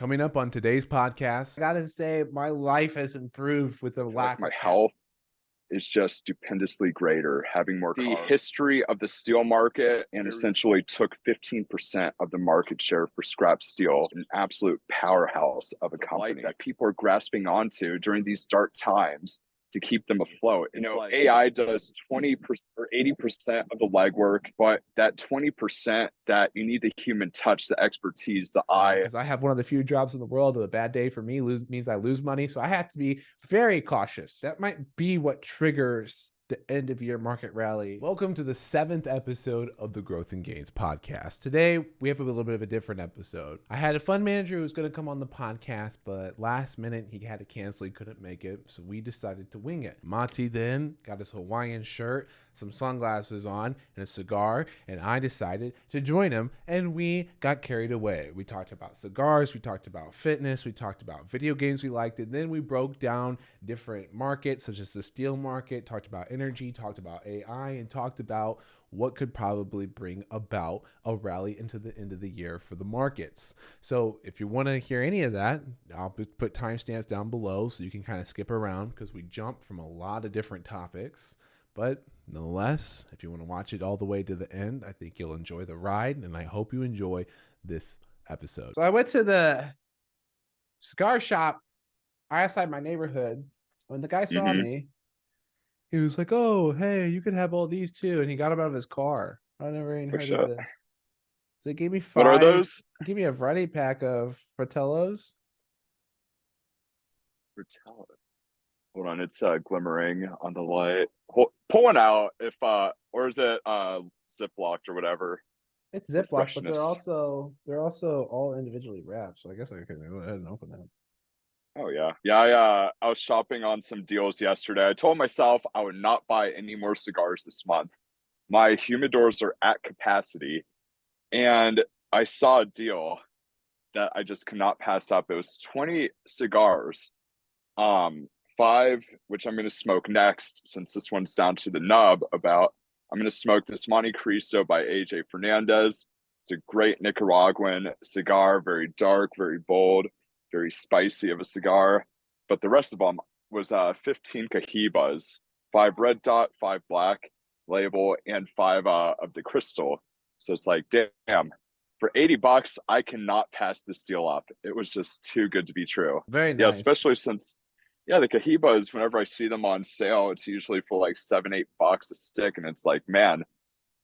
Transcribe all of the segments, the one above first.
Coming up on today's podcast, I gotta say my life has improved with the lack My of health is just stupendously greater, having more the history of the steel market, and essentially took 15% of the market share for scrap steel, an absolute powerhouse of a company that people are grasping onto during these dark times to keep them afloat. Like AI does 20% or 80% of the legwork, but that 20% that you need the human touch, the expertise, the eye. Because I have one of the few jobs in the world. A bad day for me means I lose money, so I have to be very cautious. That might be what triggers the end of year market rally. Welcome to the 7th episode of the Growth and Gains podcast. Today, we have a little bit of a different episode. I had a fund manager who was going to come on the podcast, but last minute he had to cancel. He couldn't make it, so we decided to wing it. Monte then got his Hawaiian shirt, some sunglasses on, and a cigar, and I decided to join him, and we got carried away. We talked about cigars, we talked about fitness, we talked about video games we liked, and then we broke down different markets, such as the steel market, talked about energy, talked about AI, and talked about what could probably bring about a rally into the end of the year for the markets. So if you want to hear any of that, I'll put timestamps down below so you can kind of skip around because we jump from a lot of different topics. But nonetheless, if you want to watch it all the way to the end, I think you'll enjoy the ride, and I hope you enjoy this episode. So I went to the cigar shop outside my neighborhood. When the guy saw me, he was like, "Oh, hey, you can have all these too," and he got them out of his car. I never even heard of this. So he gave me 5. What are those? He gave me a variety pack of Fratellos. Fratello. Hold on, it's glimmering on the light. Pull one out if or is it ziplocked or whatever? It's ziplocked, but they're also all individually wrapped. So I guess I can go ahead and open them. Oh yeah. I was shopping on some deals yesterday. I told myself I would not buy any more cigars this month. My humidors are at capacity, and I saw a deal that I just could not pass up. It was 20 cigars. 5, which I'm going to smoke next, since this one's down to the nub. I'm going to smoke this Monte Cristo by AJ Fernandez. It's a great Nicaraguan cigar, very dark, very bold, very spicy of a cigar. But the rest of them was 15 Cahibas, 5 red dot, 5 black label, and 5 of the crystal. So it's like, damn, for $80, I cannot pass this deal up. It was just too good to be true. Very nice. Yeah, especially since the Cahibas, whenever I see them on sale, it's usually for like $7-8 a stick, and it's like, man,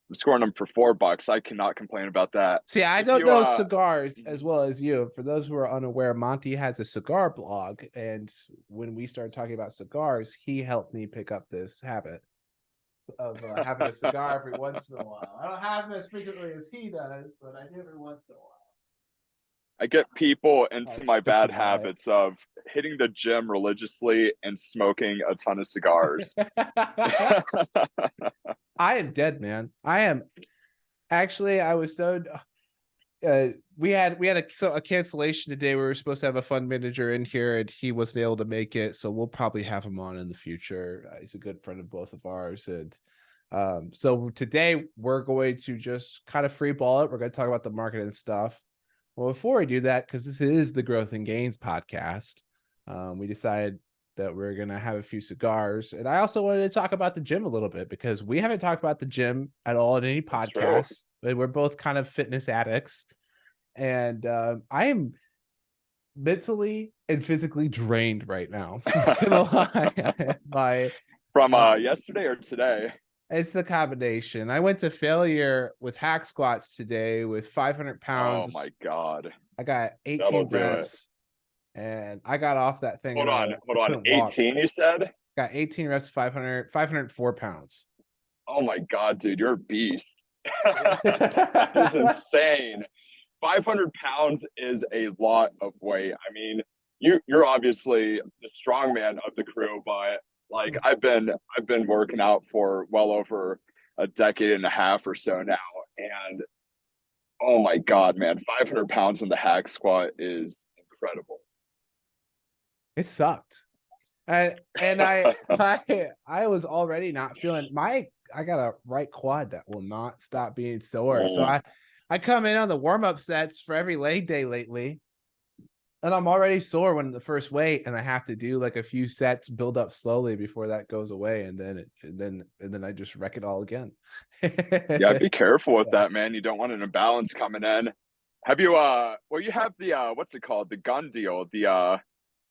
I'm scoring them for $4. I cannot complain about that. See, I don't know cigars as well as you. For those who are unaware, Monty has a cigar blog, and when we started talking about cigars, he helped me pick up this habit of having a cigar every once in a while. I don't have them as frequently as he does, but I do every once in a while. I get people into my bad habits of hitting the gym religiously and smoking a ton of cigars. I am dead, man. I am. Actually, I was so. We had a cancellation today. We were supposed to have a fund manager in here, and he wasn't able to make it. So we'll probably have him on in the future. He's a good friend of both of ours, and so today we're going to just kind of free ball it. We're going to talk about the market and stuff. Well, before we do that, because this is the Growth and Gains podcast, we decided that we're going to have a few cigars. And I also wanted to talk about the gym a little bit, because we haven't talked about the gym at all in any podcasts. We're both kind of fitness addicts. And I am mentally and physically drained right now. I'm gonna lie. From yesterday or today? It's the combination. I went to failure with hack squats today with 500 pounds. Oh my God. I got 18 reps, and I got off that thing. Hold on. 18, you said? Got 18 reps, 504 pounds. Oh my God, dude, you're a beast. That is insane. 500 pounds is a lot of weight. I mean, you're obviously the strong man of the crew, but like I've been working out for well over a decade and a half or so now, and oh my God, man, 500 pounds in the hack squat is incredible. It sucked. And I was already not feeling I got a right quad that will not stop being sore. So I come in on the warm-up sets for every leg day lately, And I'm already sore when the first weight, and I have to do like a few sets, build up slowly before that goes away, and then I just wreck it all again. Yeah, be careful with that, man. You don't want an imbalance coming in. Have you well, you have the what's it called? The gun deal, the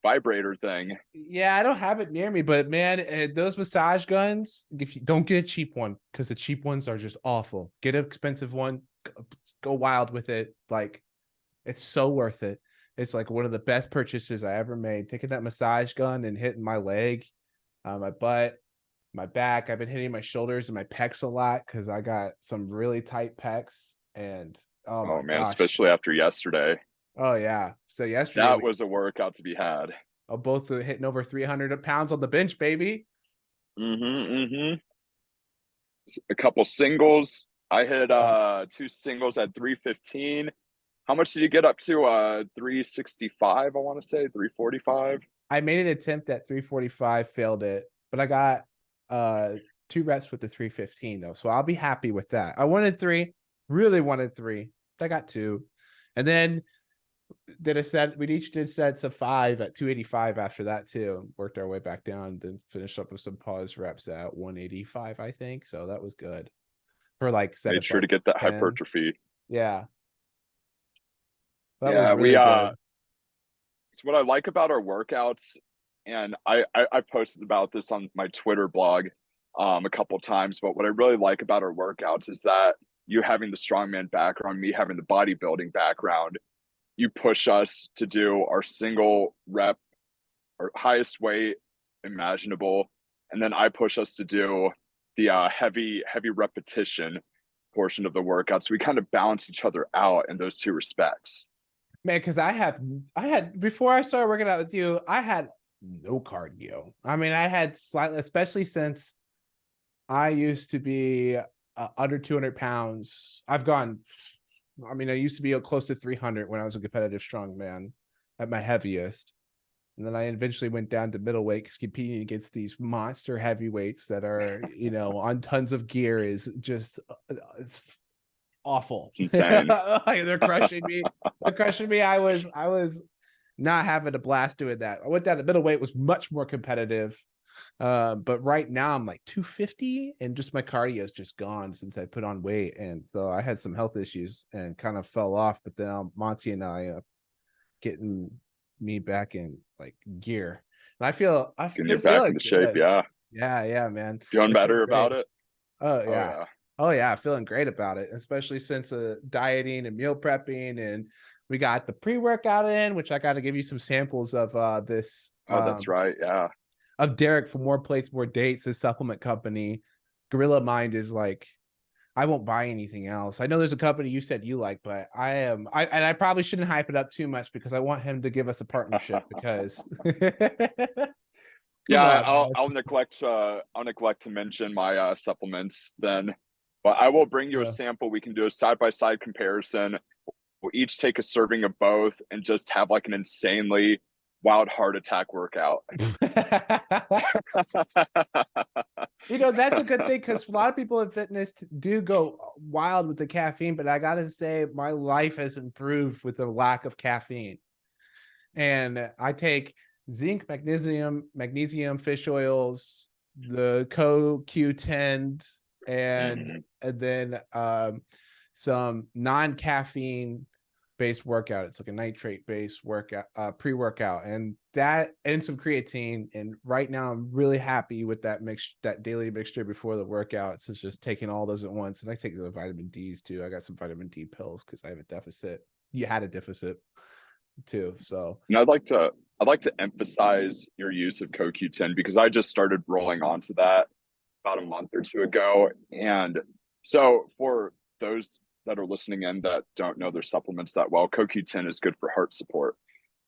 vibrator thing. Yeah, I don't have it near me, but man, those massage guns, if you don't get a cheap one, because the cheap ones are just awful. Get an expensive one, go wild with it. Like, it's so worth it. It's like one of the best purchases I ever made. Taking that massage gun and hitting my leg, my butt, my back. I've been hitting my shoulders and my pecs a lot because I got some really tight pecs. And oh Oh my man, gosh. especially after yesterday. Oh yeah. So yesterday That we was a workout to be had. both hitting over 300 pounds on the bench, baby. Mm-hmm. A couple singles. I hit Yeah. 2 singles at 315. How much did you get up to? 365, I want to say, 345. I made an attempt at 345, failed it, but I got 2 reps with the 315 though. So I'll be happy with that. I wanted 3, really wanted 3. I got 2. And then did a set, we each did sets of 5 at 285 after that too. Worked our way back down, then finished up with some pause reps at 185, I think. So that was good. For like set Made of sure to like get that 10. hypertrophy. Yeah. That was Yeah, we really good. it's what I like about our workouts, and I posted about this on my Twitter blog a couple times, but what I really like about our workouts is that you having the strongman background, me having the bodybuilding background, you push us to do our single rep or highest weight imaginable, and then I push us to do the heavy repetition portion of the workout. So we kind of balance each other out in those two respects. Man, because I had before I started working out with you, I had no cardio. I mean, I had slightly, especially since I used to be under 200 pounds. I mean, I used to be close to 300 when I was a competitive strongman at my heaviest. And then I eventually went down to middleweight because competing against these monster heavyweights that are, on tons of gear is just, it's awful. It's insane. They're crushing me. They're crushing me. I was not having a blast doing that. I went down to middleweight, was much more competitive. But right now I'm like 250 and just my cardio is just gone since I put on weight. And so I had some health issues and kind of fell off. But then Monte and I getting me back in like gear. And I've Getting you been back feeling into shape, good. yeah. Yeah, man. Feeling It's been better about great. it? Oh Oh yeah. yeah. Oh yeah, feeling great about it, especially since dieting and meal prepping, and we got the pre-workout in, which I got to give you some samples of this Oh, that's right. Yeah. of Derek from More Plates, More Dates, his supplement company. Gorilla Mind is like, I won't buy anything else. I know there's a company you said you like, but I probably shouldn't hype it up too much because I want him to give us a partnership because Yeah, come on, I'll neglect to mention my supplements then. But I will bring you a man. sample. We can do a side-by-side comparison. We'll each take a serving of both and just have like an insanely wild heart attack workout. That's a good thing because a lot of people in fitness do go wild with the caffeine, but I gotta say, my life has improved with the lack of caffeine. And I take zinc, magnesium, fish oils, the CoQ10s, and then some non-caffeine based workout. It's like a nitrate based workout, pre-workout, and some creatine. And right now I'm really happy with that daily mixture before the workouts. It's just taking all those at once. And I take the vitamin D's too. I got some vitamin D pills because I have a deficit. You had a deficit too. So And I'd like to emphasize your use of CoQ10 because I just started rolling onto that about a month or two ago. And so for those that are listening in that don't know their supplements that well, CoQ10 is good for heart support.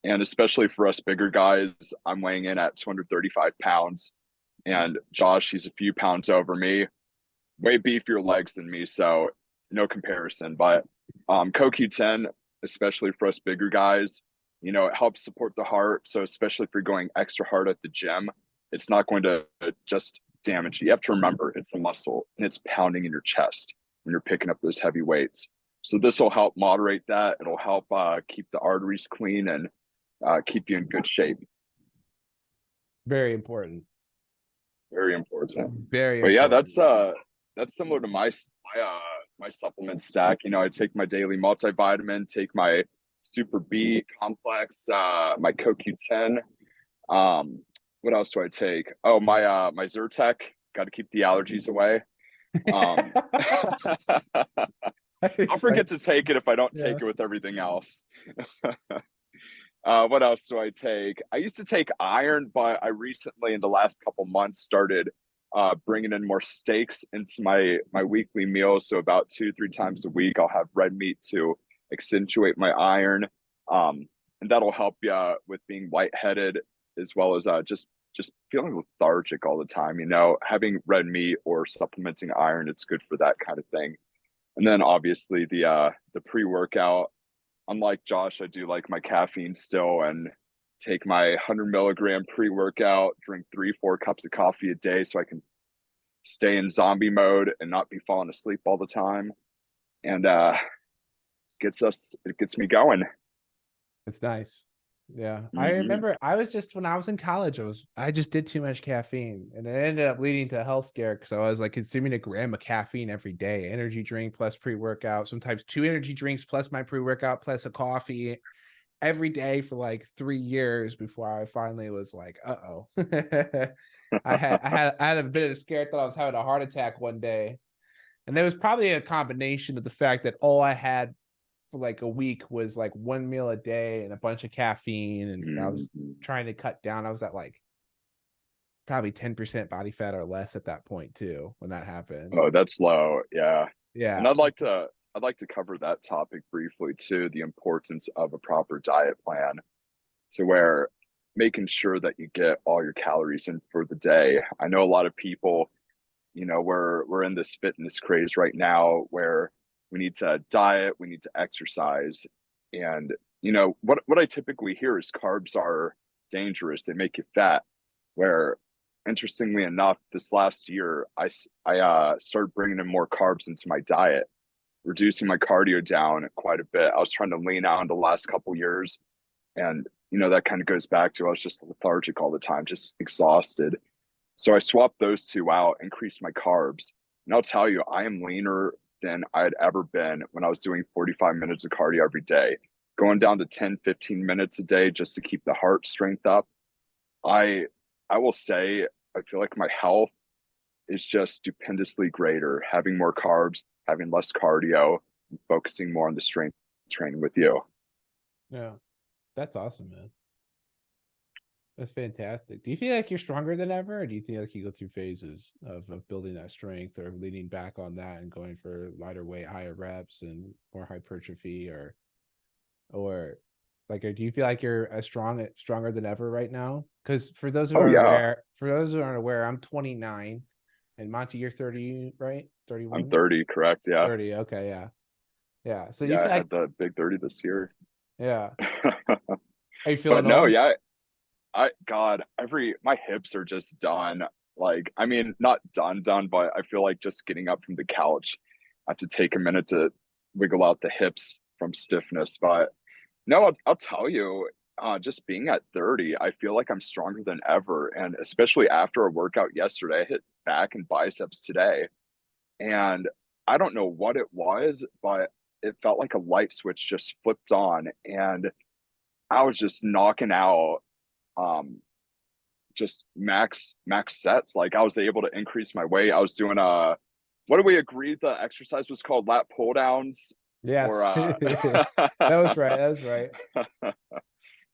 And especially for us bigger guys, I'm weighing in at 235 pounds. And Josh, he's a few pounds over me, way beefier legs than me. So no comparison. But CoQ10, especially for us bigger guys, it helps support the heart. So especially if you're going extra hard at the gym, it's not going to just damage you. You have to remember it's a muscle and it's pounding in your chest when you're picking up those heavy weights. So this will help moderate that. It'll help keep the arteries clean and keep you in good shape. Very important. Very important. Very But yeah, important. that's similar to my supplement stack. You know, I take my daily multivitamin, take my Super B complex, my CoQ10. What else do I take? Oh, my Zyrtec. Got to keep the allergies away. Um, I'll It's like, forget to take it if I don't yeah. take it with everything else. What else do I take? I used to take iron, but I recently, in the last couple months, started bringing in more steaks into my weekly meals. So about 2-3 times a week, I'll have red meat to accentuate my iron, and that'll help you with being lightheaded as well as just feeling lethargic all the time. You know, having red meat or supplementing iron, it's good for that kind of thing. And then obviously the pre-workout. Unlike Josh, I do like my caffeine still and take my 100 milligram pre-workout, drink 3-4 cups of coffee a day so I can stay in zombie mode and not be falling asleep all the time. And it gets me going. It's nice. Yeah. I Mm-hmm. remember when I was in college, I just did too much caffeine, and it ended up leading to a health scare because I was like consuming a gram of caffeine every day, energy drink plus pre-workout, sometimes 2 energy drinks plus my pre-workout plus a coffee every day for like 3 years before I finally was like, uh-oh. I had a bit of scare, thought I was having a heart attack one day. And there was probably a combination of the fact that all I had for like a week was like one meal a day and a bunch of caffeine. And I was Mm-hmm. trying to cut down. I was at like probably 10% body fat or less at that point too, when that happened. Oh, that's low. Yeah. And Yeah. I'd like to cover that topic briefly too, the importance of a proper diet plan to where making sure that you get all your calories in for the day. I know a lot of people, you know, we're in this fitness craze right now where we need to diet, we need to exercise. And you know, what I typically hear is carbs are dangerous, they make you fat. Where interestingly enough, this last year I started bringing in more carbs into my diet, reducing my cardio down quite a bit. I was trying to lean out in the last couple years, and you know that kind of goes back to I was just lethargic all the time, just exhausted. So I swapped those two out, increased my carbs. And I'll tell you, I am leaner than I'd ever been when I was doing 45 minutes of cardio every day, going down to 10, 15 minutes a day just to keep the heart strength up. I I will say I feel like my health is just stupendously greater, having more carbs, having less cardio, focusing more on the strength training with you. Yeah. That's awesome, man. That's fantastic. Do you feel like you're stronger than ever, or do you feel like you go through phases of building that strength or leaning back on that and going for lighter weight, higher reps and more hypertrophy, or like, do you feel like you're stronger than ever right now? Because Oh yeah, for those who aren't aware, I'm 29 and Monte, you're 30, right? I'm 31? 30, correct? Yeah. 30. Okay, yeah. Yeah. So you Yeah, feel I like, had the big 30 this year. yeah. Are you But feeling no, old? yeah, I God, every my hips are just done. Like, I mean, not done, but I feel like just getting up from the couch, I have to take a minute to wiggle out the hips from stiffness. But no, I'll tell you, just being at 30, I feel like I'm stronger than ever. And especially after a workout yesterday, I hit back and biceps today. And I don't know what it was, but it felt like a light switch just flipped on. And I was just knocking out um just max sets. Like I was able to increase my weight. I was doing what did we agree the exercise was called? Lat pull downs or Yes. That was right. That was right.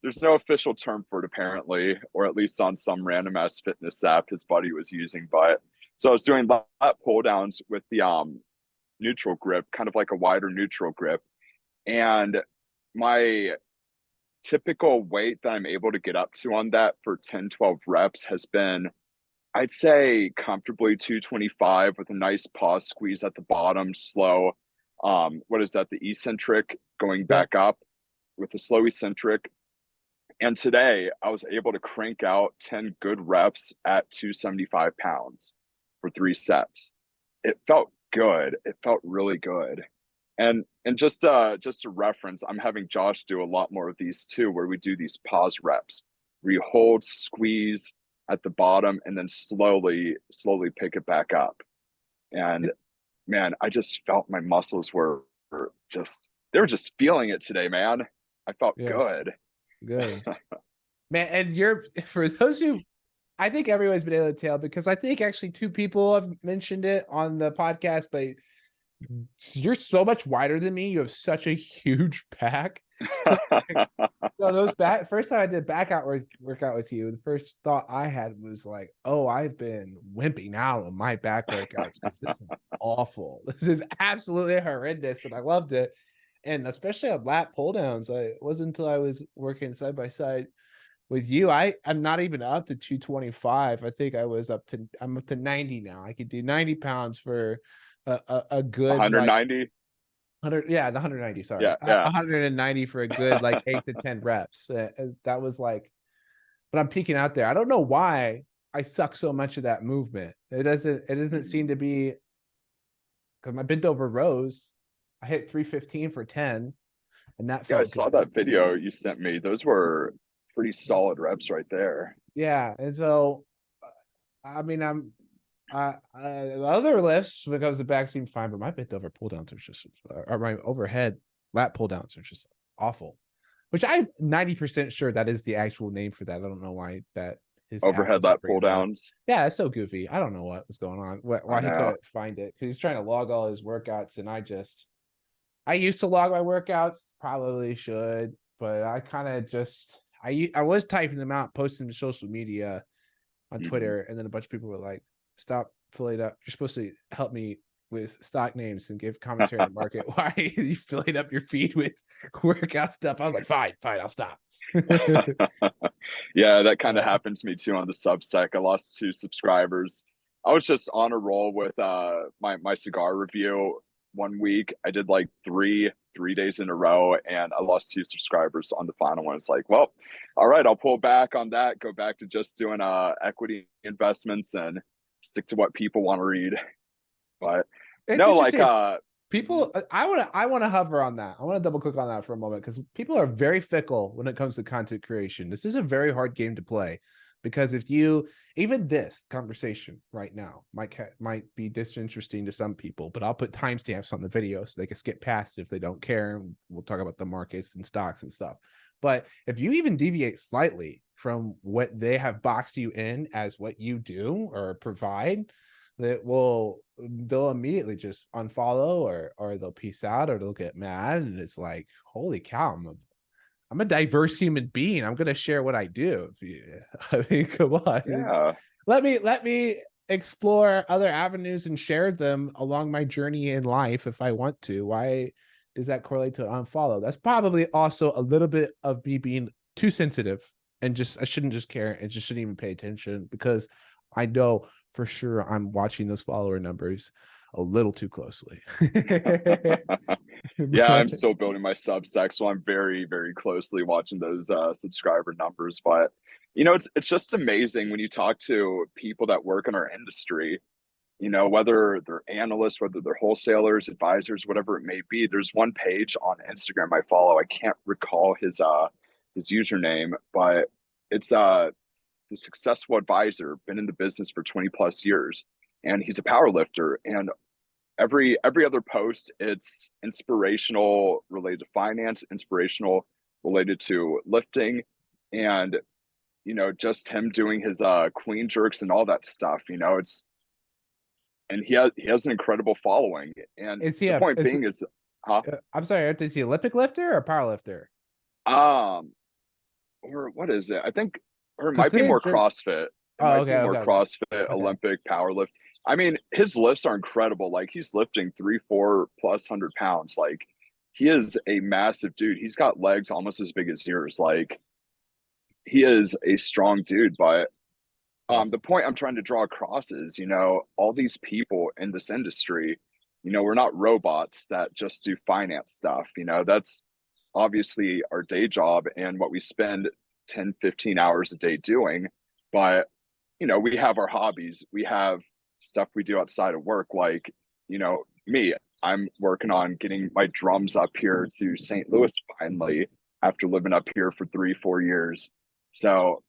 there's no official term for it apparently, or at least on some random ass fitness app his buddy was using. But so I was doing lat pull downs with the neutral grip, kind of like a wider neutral grip. And my typical weight that I'm able to get up to on that for 10, 12 reps has been, I'd say, comfortably 225 with a nice pause squeeze at the bottom, slow. What is that? The eccentric going Yep. back up with the slow eccentric. And today I was able to crank out 10 good reps at 275 pounds for 3 sets. It felt good. It felt really good. And just a reference, I'm having Josh do a lot more of these too, where we do these pause reps where you hold, squeeze at the bottom, and then slowly pick it back up. And man, I just felt my muscles were just they were just feeling it today, man. I felt Yeah, good. good. Man, and for those who, I think everyone's been able to tell, because I think actually two people have mentioned it on the podcast, but you're so much wider than me. You have such a huge back. So those back, first time I did workout with you, the first thought I had was like, oh, I've been wimping out on my back workouts because this is awful. This is absolutely horrendous. And I loved it. And especially on lat pull downs, it wasn't until I was working side by side with you. I'm not even up to 225. I think I'm up to 90 now. I could do 90 pounds for a good 190. 100, yeah, the 190, sorry. Yeah, yeah. 190 for a good like 8 to 10 reps. That was like, but I'm peaking out there. I don't know why I suck so much of that movement. It doesn't seem to be, because my bent over rows, I hit 315 for 10, and that Yeah, I felt saw good. that video you sent me. Those were pretty solid reps right there. Yeah, and so I mean, other lifts, because the back seemed fine, but my bent over pull downs are just, or my overhead lat pull downs are just awful. Which I'm 90% sure that is the actual name for that. I don't know why that his app Overhead isn't lat pull bringing it up. downs. Yeah, it's so goofy. I don't know what was going on. I Why he know. couldn't find it, because he's trying to log all his workouts, and I used to log my workouts, probably should, but I kind of just I was typing them out, posting them to social media on Twitter, and then a bunch of people were like, "Stop filling up. You're supposed to help me with stock names and give commentary on the market. Why are you filling up your feed with workout stuff?" I was like, "Fine, I'll stop." Yeah, that kind of But happened to me too on the Substack. I lost 2 subscribers. I was just on a roll with my cigar review one week. I did like three days in a row, and I lost 2 subscribers on the final one. It's like, well, all right, I'll pull back on that, go back to just doing equity investments and stick to what people want to read. But it's no, like interesting. People, I want to hover on that. I want to double click on that for a moment, because people are very fickle when it comes to content creation. This is a very hard game to play, because if you, even this conversation right now might be disinteresting to some people, but I'll put timestamps on the video so they can skip past it if they don't care. And we'll talk about the markets and stocks and stuff. But if you even deviate slightly from what they have boxed you in as what you do or provide, they'll immediately just unfollow, or they'll peace out, or they'll get mad. And it's like, holy cow, I'm a diverse human being. I'm gonna share what I do. I mean, come on. yeah. Let me explore other avenues and share them along my journey in life if I want to. Why does that correlate to an unfollow? That's probably also a little bit of me being too sensitive, and just I shouldn't just care and just shouldn't even pay attention, because I know for sure I'm watching those follower numbers a little too closely. Yeah, I'm But still building my Substack, so I'm very closely watching those subscriber numbers. But it's just amazing when you talk to people that work in our industry. Whether they're analysts, whether they're wholesalers, advisors, whatever it may be. There's one page on Instagram I follow. I can't recall his username, but it's the successful advisor, been in the business for 20 plus years, and he's a power lifter. And every other post, it's inspirational related to finance, inspirational related to lifting, and just him doing his queen jerks and all that stuff. It's and he has an incredible following. And is he the a point is being is, huh? I'm sorry, is he Olympic lifter or power lifter? Um, or what is it? I think, or it Because might be queen more jerk. CrossFit. It Oh, might be okay, more okay. CrossFit, Okay. Olympic, power lift. I mean, his lifts are incredible. Like he's lifting 3, 4 plus 100 pounds. Like he is a massive dude. He's got legs almost as big as yours. Like he is a strong dude. But the Awesome. point I'm trying to draw across is, all these people in this industry, we're not robots that just do finance stuff. That's obviously our day job and what we spend 10, 15 hours a day doing. But, we have our hobbies, we have stuff we do outside of work, like, me. I'm working on getting my drums up here to St. Louis finally after living up here for 3-4 years. So,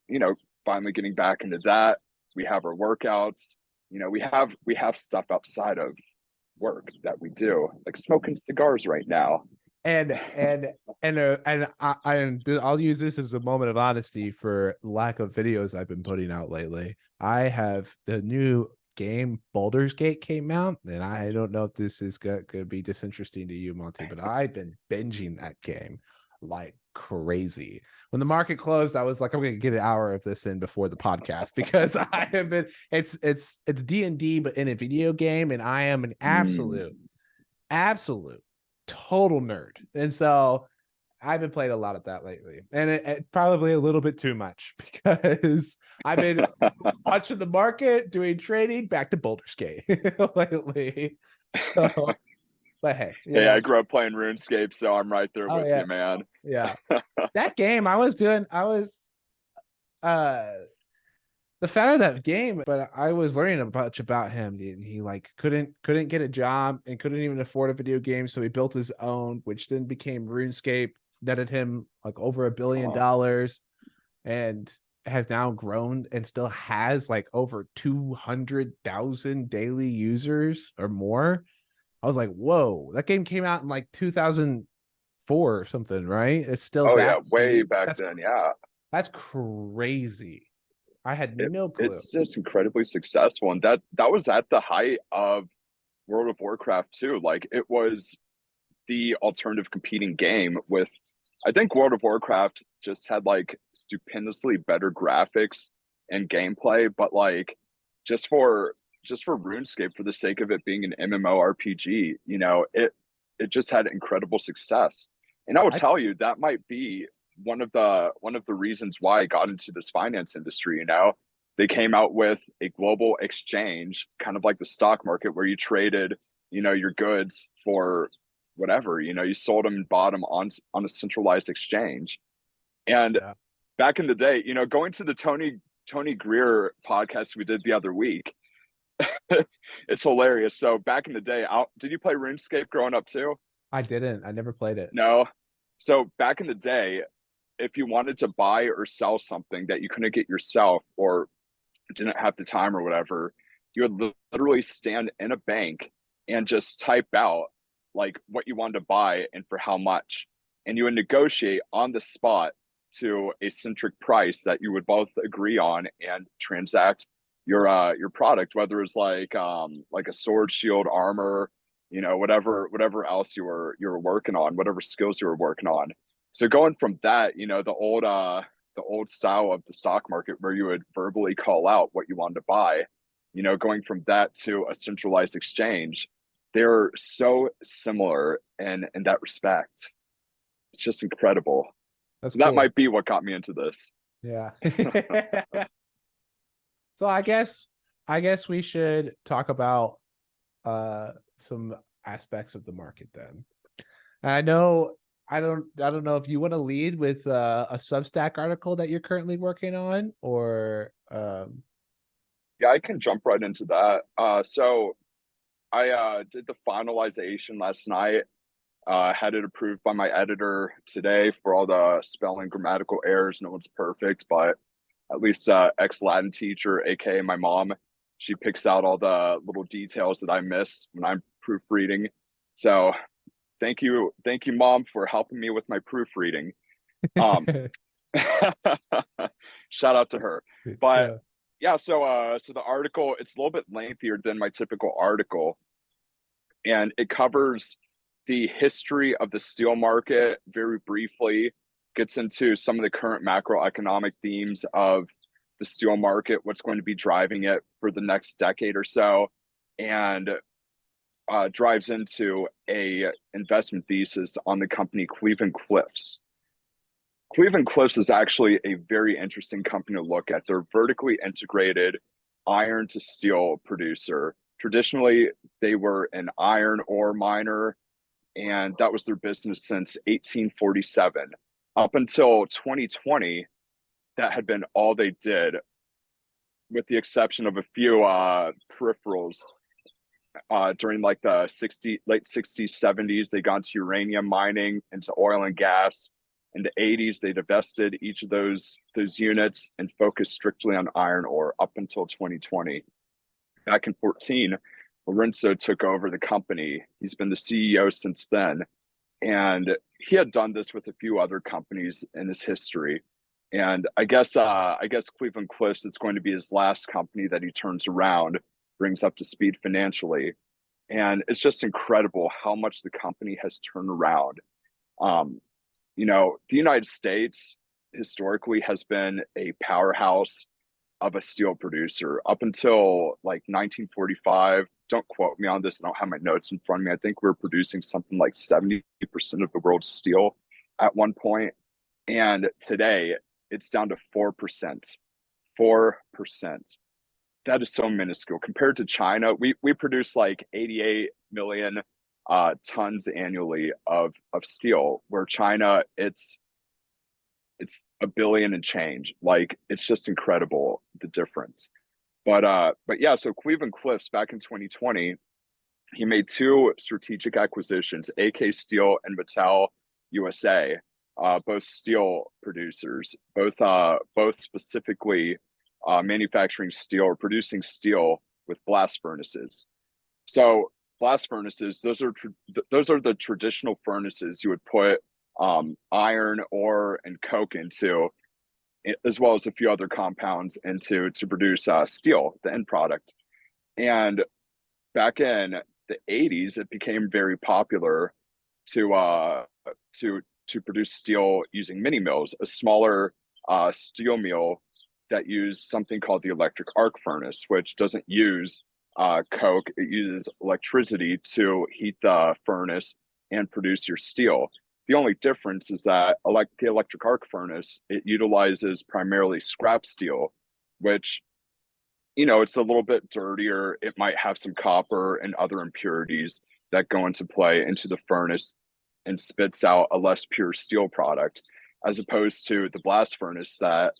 finally getting back into that. We have our workouts. We have stuff outside of work that we do, like smoking cigars right now. And I'll use this as a moment of honesty for lack of videos I've been putting out lately. I have the new game Baldur's Gate came out, and I don't know if this is going to be disinteresting to you, Monte, but I've been binging that game like crazy. When the market closed, I was like, I'm going to get an hour of this in before the podcast because I have been. It's D&D, but in a video game, and I am an absolute total nerd. And so I've been playing a lot of that lately, and it probably a little bit too much because I've been watching the market, doing trading, back to Baldur's Gate lately. So, but hey, I grew up playing RuneScape, so I'm right there with you, man. Yeah, that game I was the founder of that game, but I was learning a bunch about him. He like couldn't get a job and couldn't even afford a video game, so he built his own, which then became RuneScape. Netted him like over $1 billion, and has now grown and still has like over 200,000 daily users or more. I was like, whoa, that game came out in like 2004 or something, right? It's still way back then. Yeah, that's crazy. I had no clue. It's just incredibly successful, and that was at the height of World of Warcraft too. Like, it was the alternative competing game with, I think World of Warcraft just had like stupendously better graphics and gameplay, but like just for RuneScape, for the sake of it being an MMORPG, it just had incredible success. And I will tell you, that might be one of the reasons why I got into this finance industry. They came out with a global exchange, kind of like the stock market, where you traded, your goods for whatever, you sold them and bought them on a centralized exchange. And back in the day, going to the Tony Greer podcast we did the other week, it's hilarious. So back in the day, did you play RuneScape growing up too? I didn't. I never played it. No. So back in the day, if you wanted to buy or sell something that you couldn't get yourself or didn't have the time or whatever, you would literally stand in a bank and just type out like what you wanted to buy and for how much, and you would negotiate on the spot to a centric price that you would both agree on and transact your product, whether it's like a sword, shield, armor, whatever else you were working on, whatever skills you were working on. So going from that, the old style of the stock market where you would verbally call out what you wanted to buy, going from that to a centralized exchange, they're so similar in that respect. It's just incredible. So that might be what got me into this. Yeah. So I guess we should talk about some aspects of the market then. And I don't know if you want to lead with a Substack article that you're currently working on, or yeah, I can jump right into that. So I did the finalization last night. Had it approved by my editor today for all the spelling, grammatical errors. No one's perfect, but at least ex-Latin teacher, aka my mom, she picks out all the little details that I miss when I'm proofreading. So thank you, Mom, for helping me with my proofreading. Shout out to her. But so the article, it's a little bit lengthier than my typical article, and it covers the history of the steel market very briefly, gets into some of the current macroeconomic themes of the steel market, what's going to be driving it for the next decade or so, and drives into a investment thesis on the company Cleveland-Cliffs. Cleveland-Cliffs is actually a very interesting company to look at. They're vertically integrated iron to steel producer. Traditionally, they were an iron ore miner, and that was their business since 1847. Up until 2020, that had been all they did, with the exception of a few peripherals. during like the late 60s, 70s. They got into uranium mining, into oil and gas. In the 80s, they divested each of those units and focused strictly on iron ore up until 2020. Back in 14, Lorenzo took over the company. He's been the CEO since then. And he had done this with a few other companies in his history. And I guess Cleveland Cliffs, it's going to be his last company that he turns around, brings up to speed financially. And it's just incredible how much the company has turned around. The United States historically has been a powerhouse of a steel producer up until like 1945. Don't quote me on this. I don't have my notes in front of me. I think we were producing something like 70% of the world's steel at one point. And today it's down to 4%. 4%. That is so minuscule compared to China. We produce like 88 million tons annually of steel, where China it's a billion and change. Like, it's just incredible, the difference. But yeah, so Cleveland Cliffs back in 2020, he made two strategic acquisitions, AK Steel and Mattel USA, both steel producers, both specifically manufacturing steel or producing steel with blast furnaces. So blast furnaces, those are the traditional furnaces you would put iron, ore, and coke into, as well as a few other compounds into to produce steel, the end product. And back in the 80s, it became very popular to produce steel using mini mills, a smaller steel mill that used something called the electric arc furnace, which doesn't use coke. It uses electricity to heat the furnace and produce your steel. The only difference is that the electric arc furnace, it utilizes primarily scrap steel, which, it's a little bit dirtier. It might have some copper and other impurities that go into play into the furnace and spits out a less pure steel product, as opposed to the blast furnace that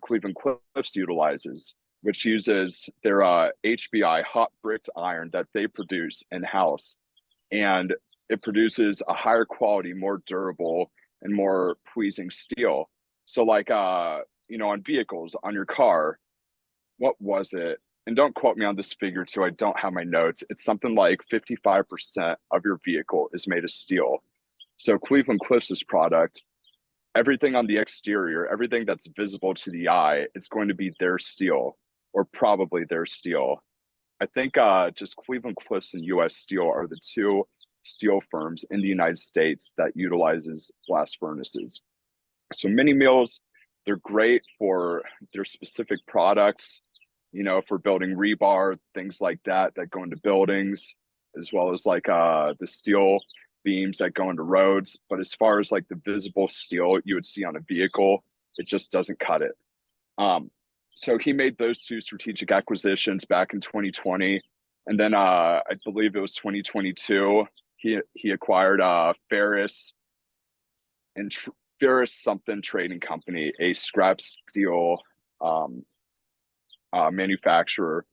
Cleveland Cliffs utilizes, which uses their HBI, hot bricked iron, that they produce in-house. And it produces a higher quality, more durable, and more pleasing steel. So like, on vehicles, on your car, what was it? And don't quote me on this figure too, I don't have my notes. It's something like 55% of your vehicle is made of steel. So Cleveland Cliffs' product, everything on the exterior, everything that's visible to the eye, it's going to be their steel, or probably their steel. I think just Cleveland Cliffs and US Steel are the two steel firms in the United States that utilizes blast furnaces. So mini mills, they're great for their specific products, for building rebar, things like that go into buildings, as well as like the steel beams that go into roads. But as far as like the visible steel you would see on a vehicle, it just doesn't cut it. So he made those two strategic acquisitions back in 2020. And then I believe it was 2022, he acquired Ferris something trading company, a scrap steel manufacturer,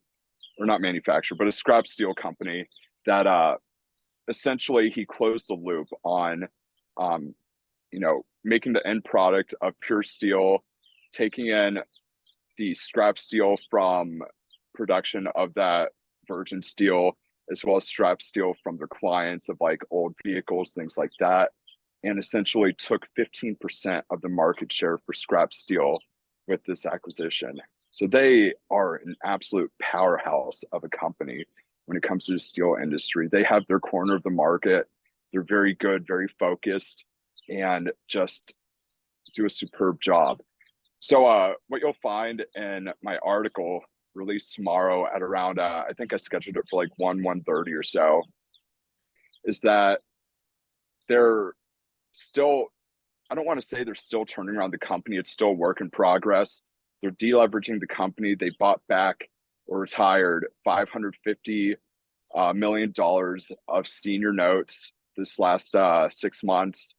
or not manufacturer, but a scrap steel company that essentially he closed the loop on, making the end product of pure steel, taking in the scrap steel from production of that virgin steel, as well as scrap steel from their clients of like old vehicles, things like that, and essentially took 15% of the market share for scrap steel with this acquisition. So they are an absolute powerhouse of a company when it comes to the steel industry. They have their corner of the market. They're very good, very focused, and just do a superb job. So what you'll find in my article released tomorrow at around, I think I scheduled it for like 1:30 or so, is that they're still, I don't want to say they're still turning around the company. It's still a work in progress. They're deleveraging the company. They bought back or retired $550 million of senior notes this last 6 months.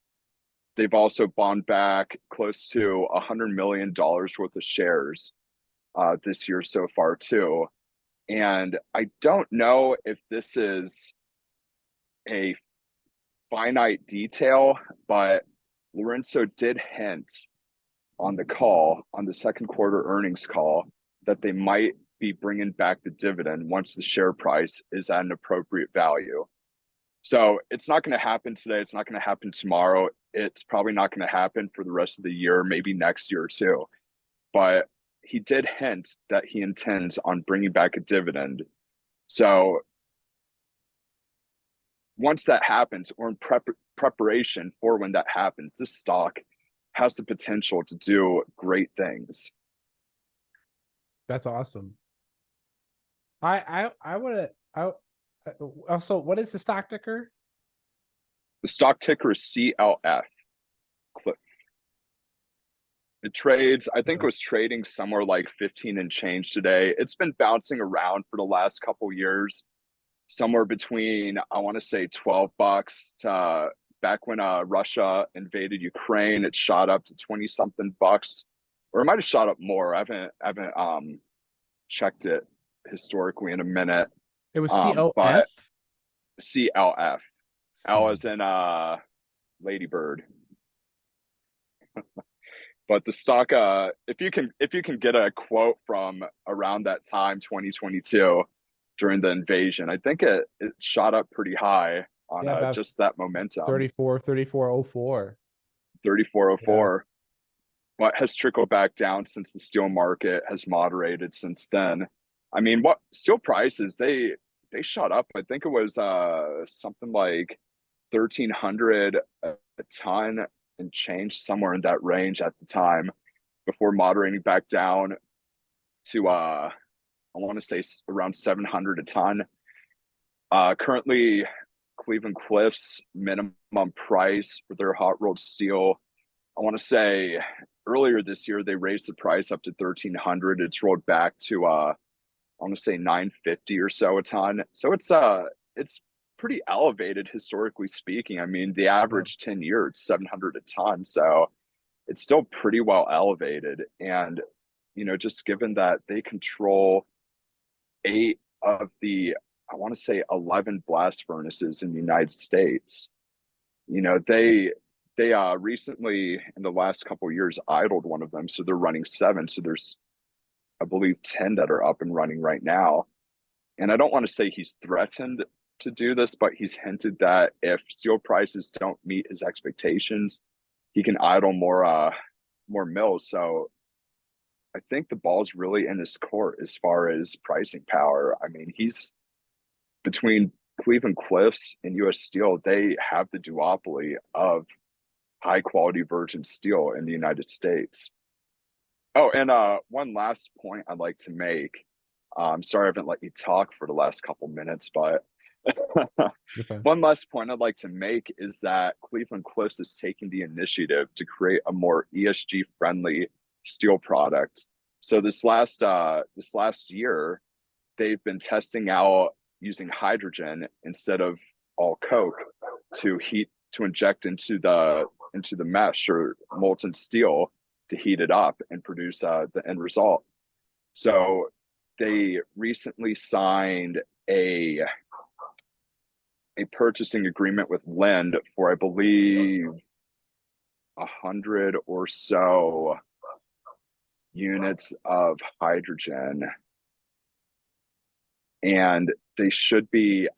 They've also bought back close to $100 million worth of shares this year so far too. And I don't know if this is a finite detail, but Lorenzo did hint on the second quarter earnings call, that they might be bringing back the dividend once the share price is at an appropriate value. So it's not going to happen today. It's not going to happen tomorrow. It's probably not going to happen for the rest of the year, maybe next year or two. But he did hint that he intends on bringing back a dividend. So once that happens, or in preparation for when that happens, this stock has the potential to do great things. That's awesome. I would also, what is the stock ticker? The stock ticker is CLF. It trades, I think it was trading somewhere like 15 and change today. It's been bouncing around for the last couple years, somewhere between, I want to say, $12 to back when Russia invaded Ukraine, it shot up to 20 something bucks, or it might have shot up more. I haven't checked it historically in a minute. It was But COF. CLF. L as in ladybird. But the stock, if you can get a quote from around that time, 2022, during the invasion, I think it shot up pretty high on just that momentum. 3404. 3404. What has trickled back down since the steel market has moderated since then. I mean, what steel prices, they shot up. I think it was something like 1,300 a ton and change, somewhere in that range at the time, before moderating back down to I want to say around 700 a ton. Currently, Cleveland Cliffs minimum price for their hot rolled steel, I want to say earlier this year they raised the price up to 1,300. It's rolled back to I want to say 950 or so a ton. So it's pretty elevated historically speaking. I mean, the average 10 years, 700 a ton. So it's still pretty well elevated. And, just given that they control 8 of the, I want to say 11 blast furnaces in the United States, they recently, in the last couple of years, idled one of them. So they're running 7. So there's, I believe, 10 that are up and running right now. And I don't want to say he's threatened to do this, but he's hinted that if steel prices don't meet his expectations, he can idle more mills. So I think the ball's really in his court as far as pricing power. I mean, he's between Cleveland Cliffs and US Steel, they have the duopoly of high quality virgin steel in the United States. Oh, and one last point I'd like to make. I'm sorry I haven't let you talk for the last couple minutes, but one last point I'd like to make is that Cleveland Cliffs is taking the initiative to create a more ESG friendly steel product. So this last year, they've been testing out using hydrogen instead of all coke to inject into the mesh or molten steel to heat it up and produce the end result. So they recently signed a purchasing agreement with Lind for, I believe, 100 or so units of hydrogen. And they should be,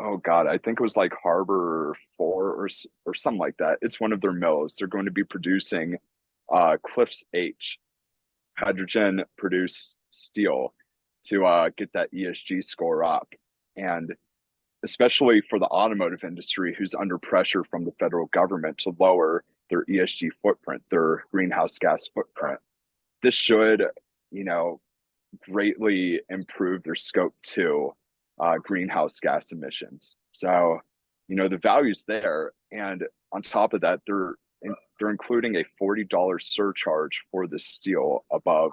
oh God, I think it was like Harbor 4 or something like that. It's one of their mills. They're going to be producing Cliffs H, hydrogen produced steel, to get that ESG score up. And especially for the automotive industry, who's under pressure from the federal government to lower their ESG footprint, their greenhouse gas footprint. This should, greatly improve their scope 2 greenhouse gas emissions. So, the value's there. And on top of that, they're including a $40 surcharge for the steel above,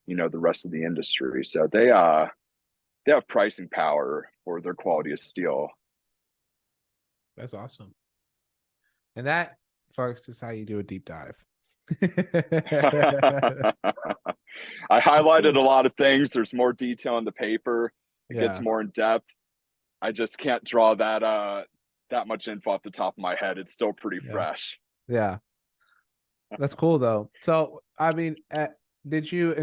the rest of the industry. So they have pricing power for their quality of steel. That's awesome. And that, folks, is how you do a deep dive. I That's highlighted cool. a lot of things. There's more detail in the paper. It gets Yeah. more in depth. I just can't draw that much info off the top of my head. It's still pretty Yeah. fresh. Yeah. That's cool though. So, I mean, did you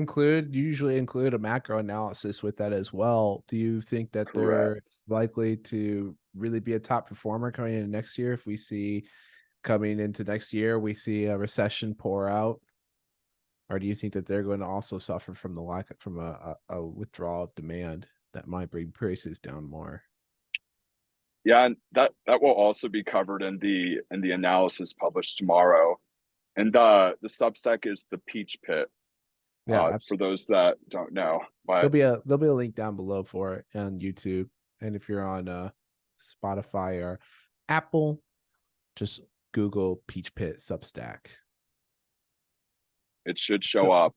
usually include a macro analysis with that as well? Do you think that they're Correct. likely to really be a top performer coming into next year if we see coming into next year we see a recession pour out? Or do you think that they're going to also suffer from the lack from a withdrawal of demand that might bring prices down more? Yeah, and that will also be covered in the analysis published tomorrow. And the Substack is the Peach Pit. Yeah, For absolutely. those that don't know, but There'll be a link down below for it on YouTube. And if you're on Spotify or Apple, just Google Peach Pit Substack. it should show So up.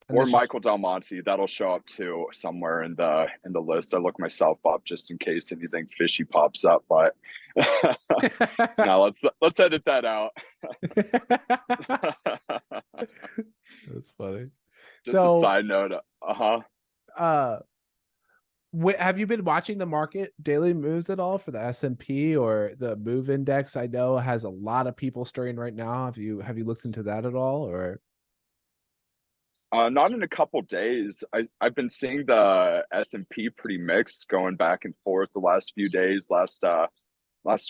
and Or this should Michael Del Monte, that'll show up too somewhere in the list. I look myself up just in case anything fishy pops up, but now let's edit that out. That's funny. Just a So side note. Uh-huh. uh have you been watching the market daily moves at all for the S&P or the move index? I know has a lot of people stirring right now. Have you looked into that at all or Not in a couple days. I've been seeing the S&P pretty mixed, going back and forth the last few days, last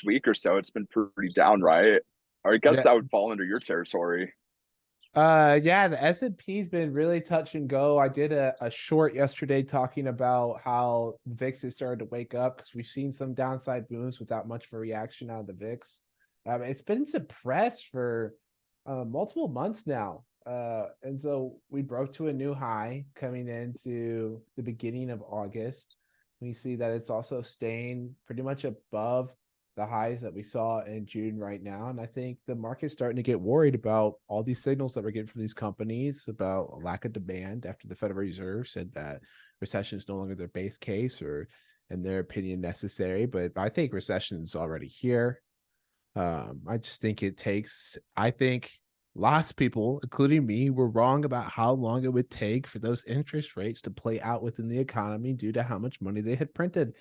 week or so. It's been pretty down, right? Or I guess yeah. that would fall under your territory. Yeah, the S&P's been really touch and go. I did a short yesterday talking about how VIX has started to wake up because we've seen some downside moves without much of a reaction out of the VIX. It's been suppressed for multiple months now. And so we broke to a new high coming into the beginning of August. We see that it's also staying pretty much above the highs that we saw in June right now. And I think the market's starting to get worried about all these signals that we're getting from these companies about a lack of demand after the Federal Reserve said that recession is no longer their base case or, in their opinion, necessary. But I think recession is already here. I just think I think lots of people, including me, were wrong about how long it would take for those interest rates to play out within the economy due to how much money they had printed.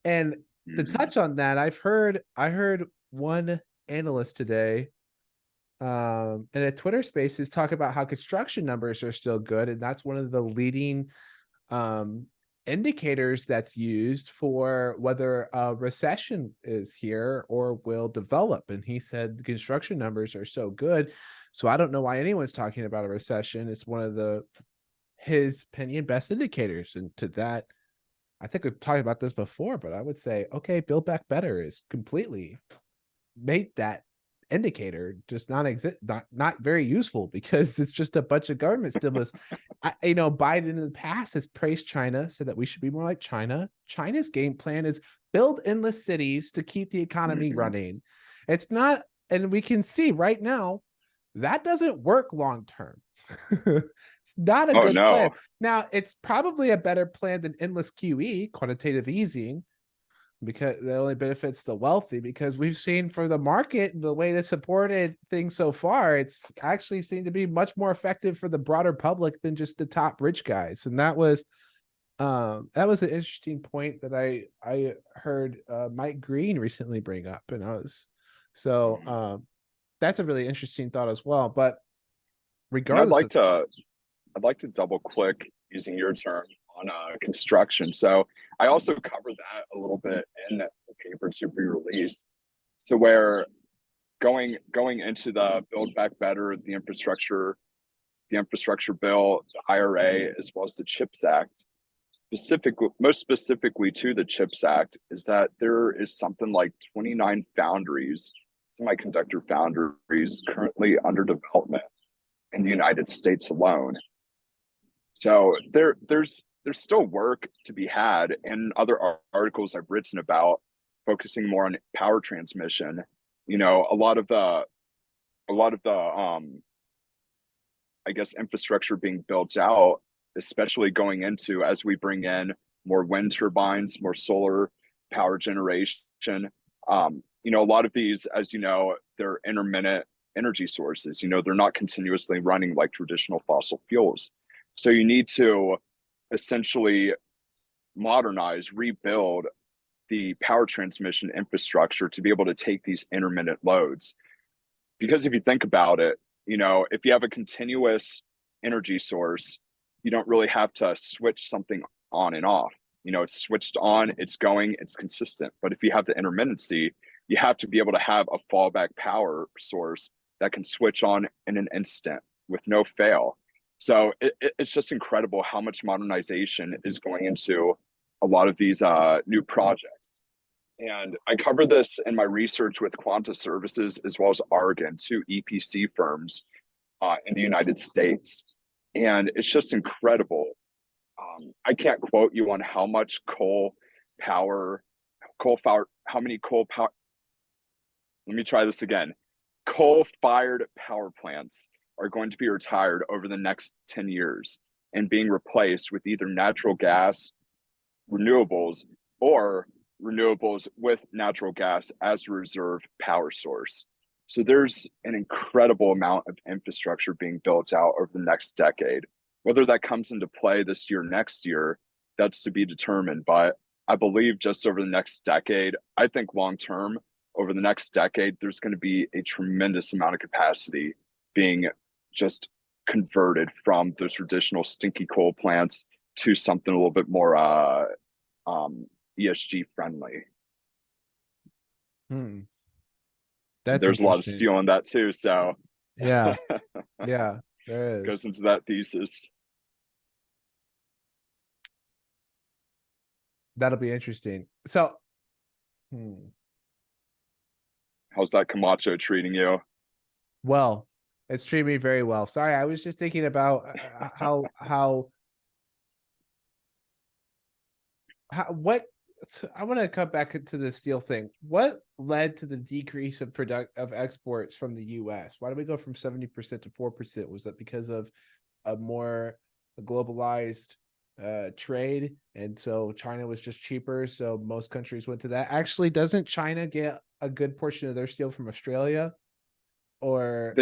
And to Mhm. touch on that, I heard one analyst today in a Twitter Spaces talk about how construction numbers are still good, and that's one of the leading um, indicators that's used for whether a recession is here or will develop. And he said the construction numbers are so good, so I don't know why anyone's talking about a recession. It's one of his opinion best indicators, and to that I think we've talked about this before, but I would say, okay, Build Back Better is completely made that indicator just not very useful because it's just a bunch of government stimulus. Biden in the past has praised China, said that we should be more like China. China's game plan is build endless cities to keep the economy Mhm. running. It's not, and we can see right now that doesn't work long term. It's not a Oh good plan. no. Now, it's probably a better plan than endless QE, quantitative easing, because that only benefits the wealthy. Because we've seen for the market the way it supported things so far, it's actually seemed to be much more effective for the broader public than just the top rich guys. And that was an interesting point that I heard Mike Green recently bring up, and so Mhm. that's a really interesting thought as well. But And regardless of I'd like to double click using your term on construction. So I also cover that a little bit in the paper to be released. So where going into the Build Back Better, the infrastructure bill, the IRA, as well as the CHIPS Act, most specifically to the CHIPS Act, is that there is something like 29 foundries, semiconductor foundries, currently under development in the United States alone. So there's still work to be had, and other articles I've written about focusing more on power transmission. A lot of the I guess infrastructure being built out, especially going into as we bring in more wind turbines, more solar power generation. A lot of these, as you know, they're intermittent energy sources. They're not continuously running like traditional fossil fuels. So you need to essentially modernize, rebuild the power transmission infrastructure to be able to take these intermittent loads. Because if you think about it, if you have a continuous energy source, you don't really have to switch something on and off. It's switched on, it's going, it's consistent. But if you have the intermittency, you have to be able to have a fallback power source that can switch on in an instant with no fail. So it's just incredible how much modernization is going into a lot of these new projects. And I cover this in my research with Quanta Services as well as Argon, two EPC firms in the United States. And it's just incredible. I can't quote you on how much how many coal power, let me try this again. Coal-fired power plants are going to be retired over the next 10 years and being replaced with either natural gas, renewables, or renewables with natural gas as a reserve power source. So there's an incredible amount of infrastructure being built out over the next decade. Whether that comes into play this year, next year, that's to be determined. But I believe just over the next decade, I think long term, over the next decade, there's going to be a tremendous amount of capacity being just converted from those traditional stinky coal plants to something a little bit more ESG friendly. That's There's a lot of steel in that too. So yeah, there is. Goes into that thesis. That'll be interesting. So, how's that Camacho treating you? Well, it's treating me very well. Sorry, I was just thinking about what I want to cut back into the steel thing. What led to the decrease of exports from the U.S.? Why did we go from 70% to 4%? Was that because of a more globalized trade, and so China was just cheaper, so most countries went to that? Actually, doesn't China get a good portion of their steel from Australia? Or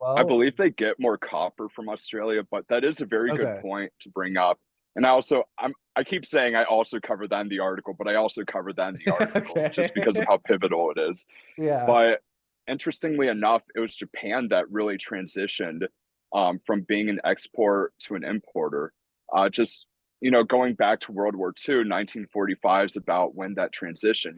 I believe they get more copper from Australia, but that is a very good point to bring up. And I keep saying I also covered that in the article, but I also covered that in the article just because of how pivotal it is. Yeah. But interestingly enough, it was Japan that really transitioned from being an export to an importer. Just, going back to World War II, 1945 is about when that transition,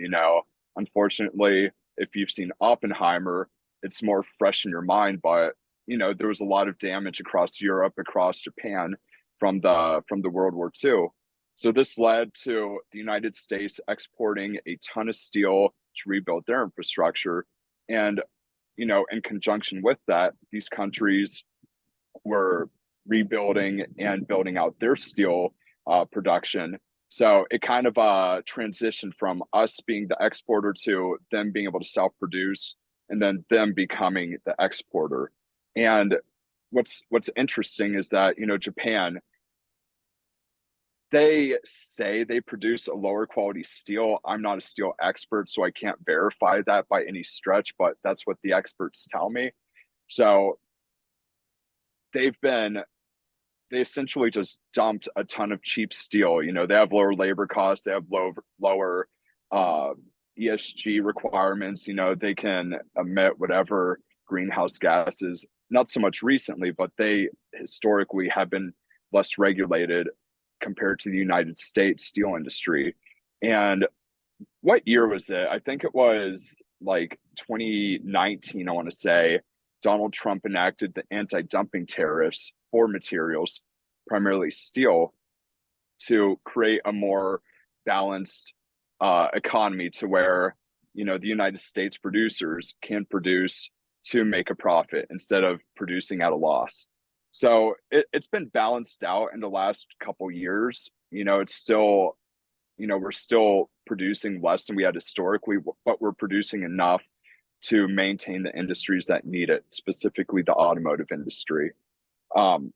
unfortunately, if you've seen Oppenheimer, it's more fresh in your mind, but there was a lot of damage across Europe, across Japan from the World War II. So this led to the United States exporting a ton of steel to rebuild their infrastructure. And, in conjunction with that, these countries were rebuilding and building out their steel production. So it kind of transitioned from us being the exporter to them being able to self-produce, and then them becoming the exporter. And what's interesting is that, Japan, they say they produce a lower quality steel. I'm not a steel expert, so I can't verify that by any stretch, but that's what the experts tell me. So they essentially just dumped a ton of cheap steel. They have lower labor costs, they have lower ESG requirements. They can emit whatever greenhouse gases, not so much recently, but they historically have been less regulated compared to the United States steel industry. And what year was it? I think it was like 2019, I want to say. Donald Trump enacted the anti-dumping tariffs for materials, primarily steel, to create a more balanced economy to where, the United States producers can produce to make a profit instead of producing at a loss. So it's been balanced out in the last couple years. It's still, we're still producing less than we had historically, but we're producing enough to maintain the industries that need it, specifically the automotive industry. And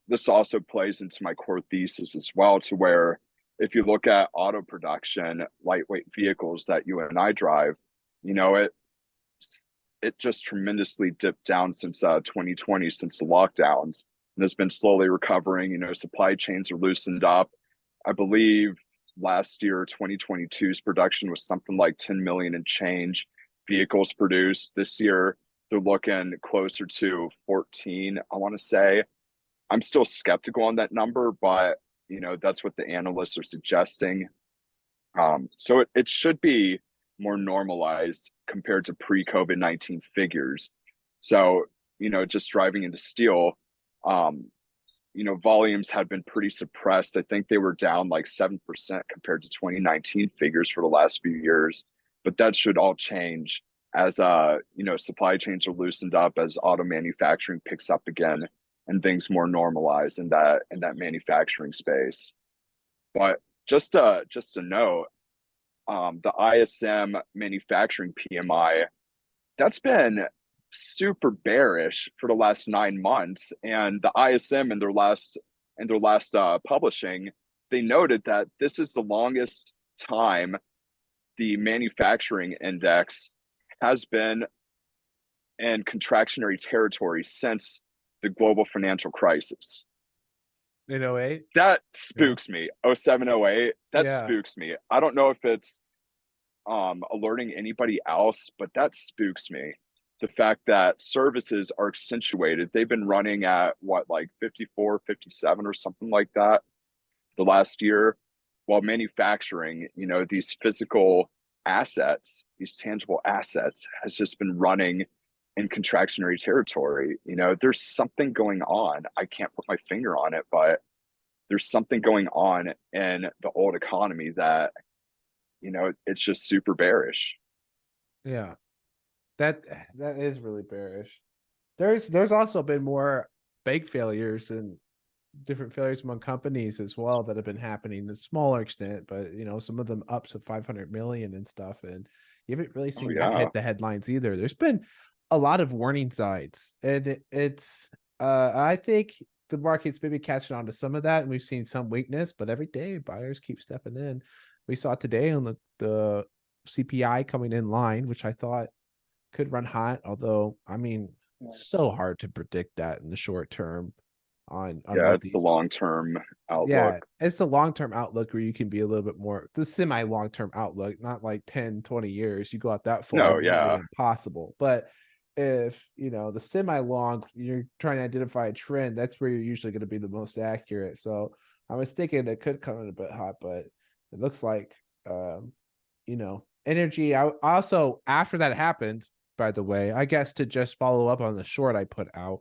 this also plays into my core thesis as well, to where if you look at auto production, lightweight vehicles that you and I drive, it just tremendously dipped down since 2020, since the lockdowns, and has been slowly recovering. Supply chains are loosened up. I believe last year, 2022's production was something like 10 million and change vehicles produced. This year, they're looking closer to 14, I want to say. I'm still skeptical on that number, but that's what the analysts are suggesting. So it should be more normalized compared to pre-COVID-19 figures. So, just driving into steel, um, volumes had been pretty suppressed. I think they were down like 7% compared to 2019 figures for the last few years. But that should all change as supply chains are loosened up, as auto manufacturing picks up again, and things more normalize in that manufacturing space. But just to note, the ISM manufacturing PMI, that's been super bearish for the last 9 months. And the ISM in their last publishing, they noted that this is the longest time the manufacturing index has been in contractionary territory since the global financial crisis. In 08? That spooks me. 07, 08, that spooks me. I don't know if it's alerting anybody else, but that spooks me. The fact that services are accentuated. They've been running at what, like 54, 57 or something like that the last year, while manufacturing, these physical assets, these tangible assets, has just been running in contractionary territory. There's something going on. I can't put my finger on it, but there's something going on in the old economy that, it's just super bearish. Yeah. That is really bearish. There's also been more bank failures and different failures among companies as well that have been happening to a smaller extent, but some of them up to 500 million and stuff, and you haven't really seen that hit the headlines either. There's been a lot of warning signs, and it's I think the market's maybe catching on to some of that, and we've seen some weakness, but every day buyers keep stepping in. We saw today on the CPI coming in line, which I thought could run hot, although so hard to predict that in the short term. It's the long-term outlook. Yeah, it's the long-term outlook where you can be a little bit more the semi-long-term outlook, not like 10, 20 years. You go out that far, impossible. But if the semi-long, you're trying to identify a trend, that's where you're usually going to be the most accurate. So I was thinking it could come in a bit hot, but it looks like energy. I also, after that happened, by the way, I guess, to just follow up on the short I put out.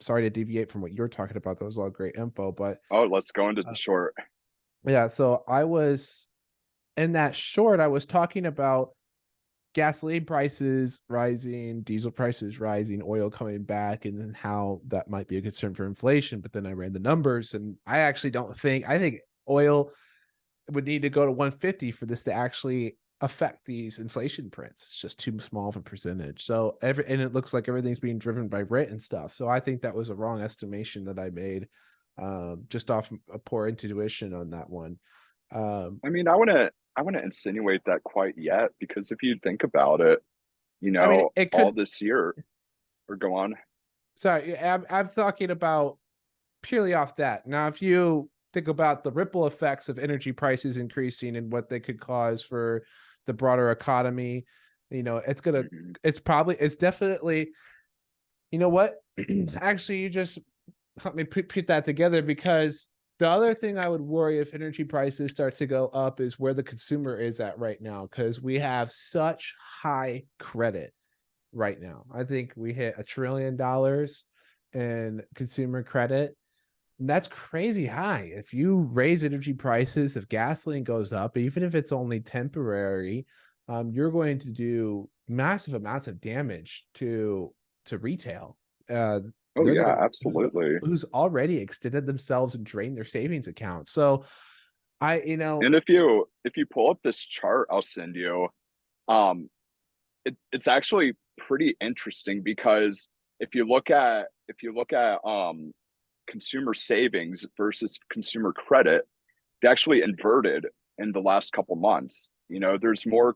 Sorry to deviate from what you're talking about. That was all great info, but let's go into the short. Yeah, so I was in that short, I was talking about gasoline prices rising, diesel prices rising, oil coming back, and then how that might be a concern for inflation. But then I ran the numbers, and I think oil would need to go to 150 for this to actually affect these inflation prints. It's just too small of a percentage. So and it looks like everything's being driven by rent and stuff. So I think that was a wrong estimation that I made, just off a poor intuition on that one. I want to insinuate that quite yet, because if you think about it, it could, all this year, or go on. Sorry, I'm talking about purely off that. Now, if you think about the ripple effects of energy prices increasing and what they could cause for the broader economy, it's definitely, actually, you just help me put that together, because the other thing I would worry if energy prices start to go up is where the consumer is at right now, because we have such high credit right now. I think we hit $1 trillion in consumer credit. And that's crazy high. If you raise energy prices, if gasoline goes up, even if it's only temporary, you're going to do massive amounts of damage to retail. Absolutely. Who's already extended themselves and drained their savings accounts. So and if you pull up this chart I'll send you, it's actually pretty interesting, because if you look at consumer savings versus consumer credit, they actually inverted in the last couple months. There's more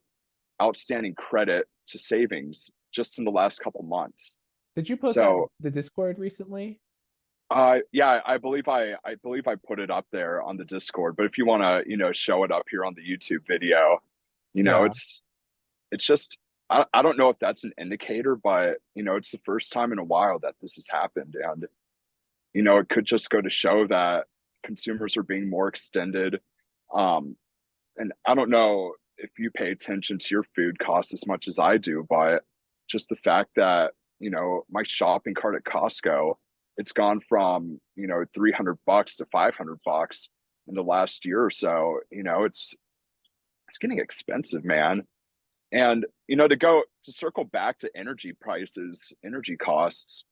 outstanding credit to savings just in the last couple months. Did you post that in So the Discord recently? yeah, I believe I put it up there on the Discord, but if you want to, show it up here on the YouTube video, Yeah. it's just I don't know if that's an indicator, but it's the first time in a while that this has happened. And it could just go to show that consumers are being more extended. And I don't know if you pay attention to your food costs as much as I do, but just the fact that, my shopping cart at Costco, it's gone from, $300 to $500 in the last year or so. It's getting expensive, man. And, to circle back to energy prices, energy costs,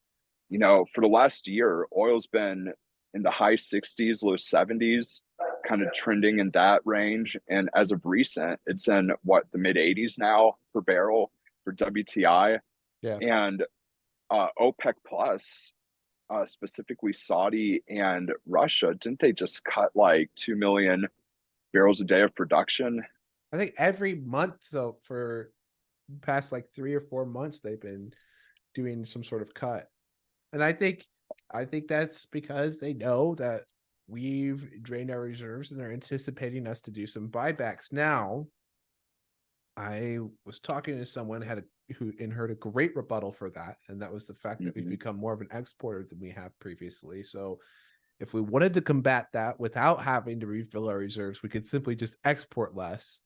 for the last year, oil's been in the high 60s, low 70s, kind of trending in that range. And as of recent, it's in the mid 80s now per barrel for WTI. Yeah. And OPEC plus, specifically Saudi and Russia, didn't they just cut like 2 million barrels a day of production? I think every month, so for past like 3 or 4 months, they've been doing some sort of cut. And I think that's because they know that we've drained our reserves and they're anticipating us to do some buybacks. Now, I was talking to someone who heard a great rebuttal for that, and that was the fact that we've Mhm. become more of an exporter than we have previously. So if we wanted to combat that without having to refill our reserves, we could simply just export less,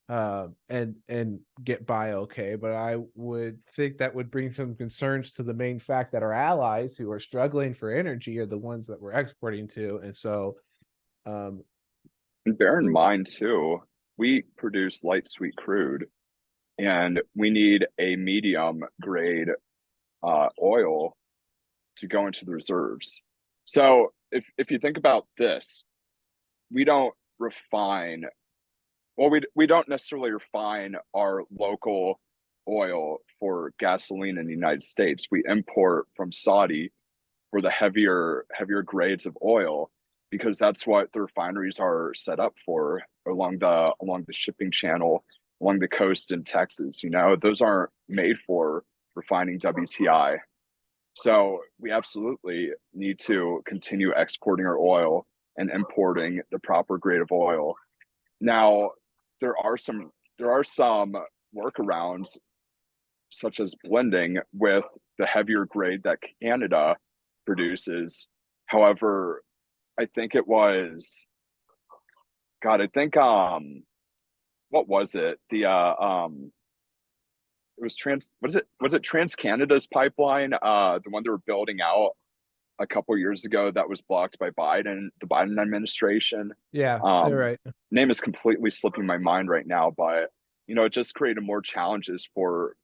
and get by okay. But I would think that would bring some concerns to the main fact that our allies who are struggling for energy are the ones that we're exporting to. And so um And bear in mind too, we produce light sweet crude, and we need a medium grade oil to go into the reserves. So if you think about this, we don't refine, well, we don't necessarily refine our local oil for gasoline in the United States. We import from Saudi for the heavier grades of oil, because that's what the refineries are set up for along the shipping channel along the coast in Texas. Those aren't made for refining WTI. So we absolutely need to continue exporting our oil and importing the proper grade of oil. Now, there are some workarounds, such as blending with the heavier grade that Canada produces. However, I think it was God, I think what was it? It was Trans Canada's pipeline, the one they were building out a couple years ago that was blocked by the Biden administration. yeah, they're Um, right. name is completely slipping my mind right now, but it just created more challenges for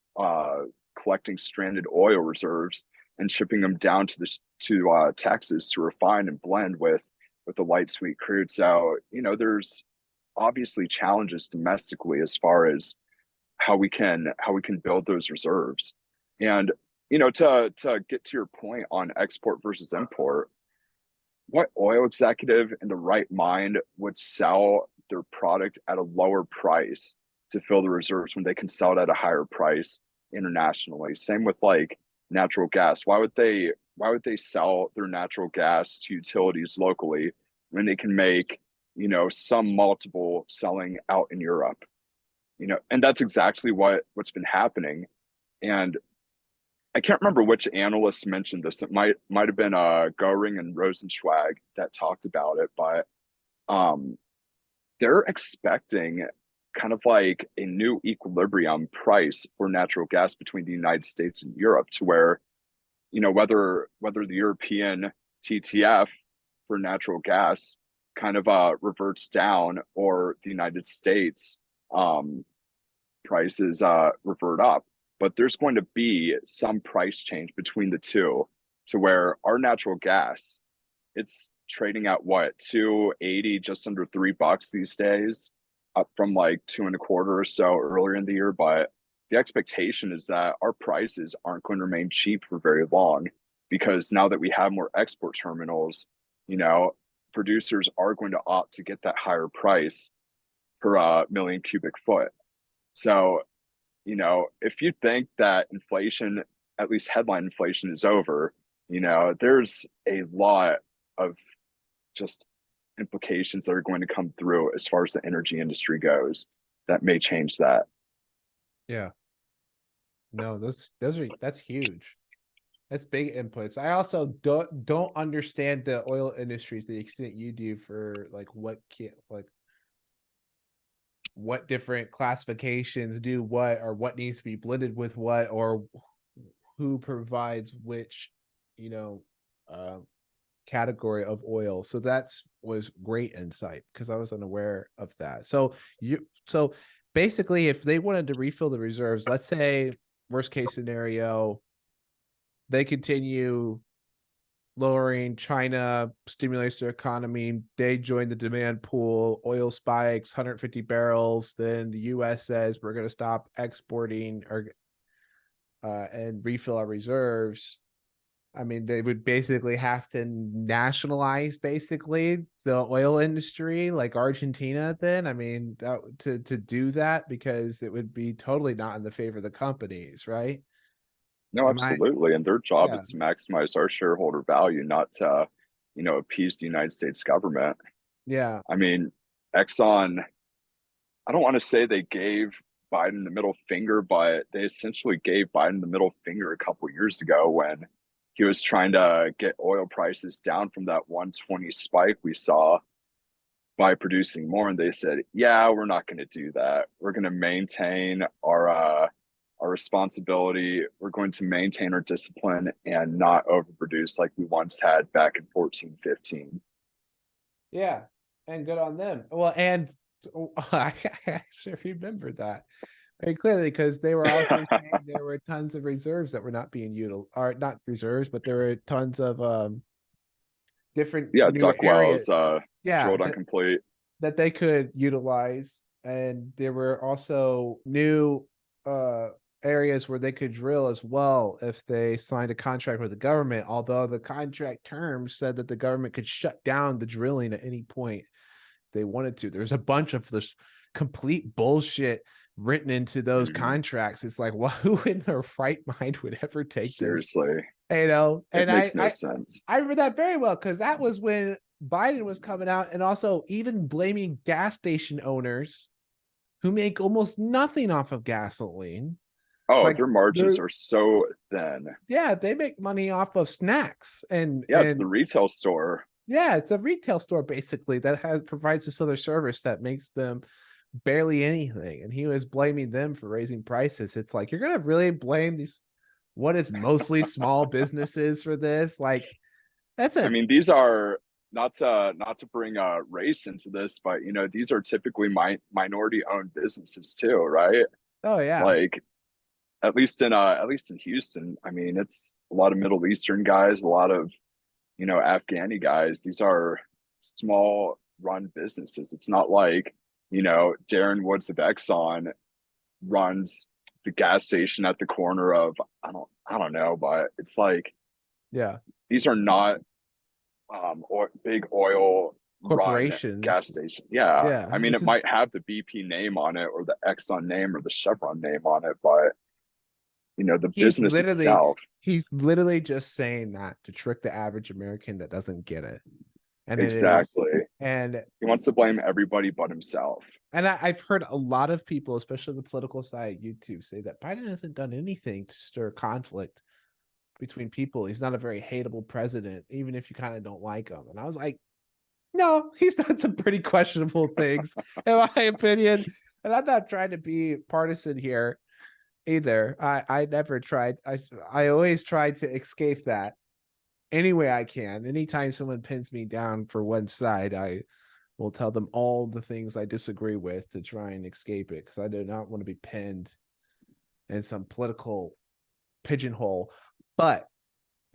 collecting stranded oil reserves and shipping them down to Texas to refine and blend with the light sweet crude. So there's obviously challenges domestically as far as how we can build those reserves. And to get to your point on export versus import, what oil executive in the right mind would sell their product at a lower price to fill the reserves when they can sell it at a higher price internationally? Same with like natural gas. Why would they sell their natural gas to utilities locally when they can make, some multiple selling out in Europe? And that's exactly what's been happening. And I can't remember which analysts mentioned this. It might have been Goring and Rosenzweig that talked about it, but um, they're expecting kind of like a new equilibrium price for natural gas between the United States and Europe, to where whether the European TTF for natural gas kind of reverts down, or the United States um, prices revert up. But there's going to be some price change between the two, to where our natural gas, it's trading at what, 280, just under $3 these days, up from like two and a quarter or so earlier in the year. But the expectation is that our prices aren't going to remain cheap for very long, because now that we have more export terminals, you know, producers are going to opt to get that higher price per million cubic foot. So, if you think that inflation, at least headline inflation, is over, there's a lot of just implications that are going to come through as far as the energy industry goes that may change that. Yeah. No, that's huge. That's big inputs. I also don't understand the oil industry to the extent you do for like what different classifications do what, or what needs to be blended with what, or who provides which, you know, uh, category of oil. So that's was great insight because I was unaware of that. So basically, if they wanted to refill the reserves, let's say worst case scenario, they continue lowering, China stimulates their economy, they join the demand pool, oil spikes 150 barrels, then the US says we're going to stop exporting or and refill our reserves. I mean, they would basically have to nationalize basically the oil industry like Argentina then. I mean, to do that, because it would be totally not in the favor of the companies, right? No, Am I absolutely. And their job Yeah. is to maximize our shareholder value, not to, appease the United States government. Yeah. I mean, Exxon, I don't want to say they gave Biden the middle finger, but they essentially gave Biden the middle finger a couple years ago when he was trying to get oil prices down from that 120 spike we saw by producing more. And they said, yeah, we're not going to do that. We're going to maintain our responsibility. We're going to maintain our discipline and not overproduce like we once had back in 14, 15. Yeah. And good on them. Well, and I actually remember that very clearly because they were also saying there were tons of reserves that were not being utilized, or not reserves, but there were tons of different Yeah, new duck areas. wells, Yeah, drilled incomplete. that they could utilize, and there were also new areas where they could drill as well if they signed a contract with the government, although the contract terms said that the government could shut down the drilling at any point if they wanted to. There's a bunch of this complete bullshit written into those Mhm. contracts. It's like, well, who in their right mind would ever take this? Seriously, And it I makes no I sense. I remember that very well because that was when Biden was coming out and also even blaming gas station owners who make almost nothing off of gasoline. Oh, Like their margins they're are so thin. yeah, they make money off of snacks Yeah, it's the and retail store. yeah, it's a retail store basically that has provides this other service that makes them barely anything. And he was blaming them for raising prices. It's like you're gonna really blame these what is mostly small businesses for this? Like that's I a mean, these are not to bring race into this, but these are typically minority owned businesses too, right? oh yeah. Like at least in Houston, I mean, it's a lot of Middle Eastern guys, a lot of Afghani guys. These are small run businesses. It's not like Darren Woods of Exxon runs the gas station at the corner of I don't know, but it's like Yeah. these are not big oil run gas Corporations. station. Yeah, Yeah. I mean, This it is might have the BP name on it or the Exxon name or the Chevron name on it, but the he's business literally itself. he's literally just saying that to trick the average American that doesn't get it. And it is Exactly. and He wants to blame everybody but himself. I've heard a lot of people, especially the political side of YouTube, say that Biden hasn't done anything to stir conflict between people. He's not a very hateable president, even if you kind of don't like him. And I was like, no, he's done some pretty questionable things, in my opinion. And I'm not trying to be partisan here either. I never tried. I always tried to escape that any way I can. Anytime someone pins me down for one side, I will tell them all the things I disagree with to try and escape it because I do not want to be pinned in some political pigeonhole. But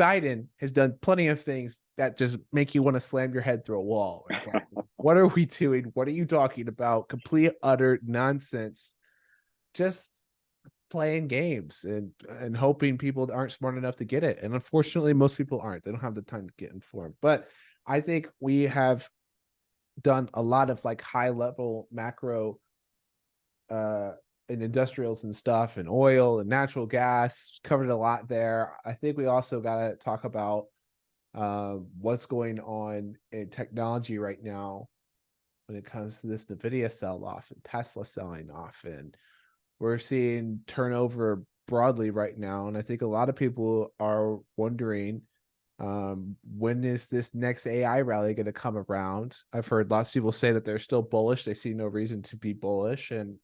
Biden has done plenty of things that just make you want to slam your head through a wall. It's like, what are we doing? What are you talking about? Complete, utter nonsense. Just playing games and hoping people aren't smart enough to get it. And unfortunately, most people aren't. They don't have the time to get informed. But I think we have done a lot of like high level macro and industrials and stuff, and oil and natural gas. Covered a lot there. I think we also got to talk about what's going on in technology right now when it comes to this Nvidia sell off and Tesla selling off, and we're seeing turnover broadly right now. And I think a lot of people are wondering, when is this next AI rally going to come around? I've heard lots of people say that they're still bullish. They see no reason to be bullish. And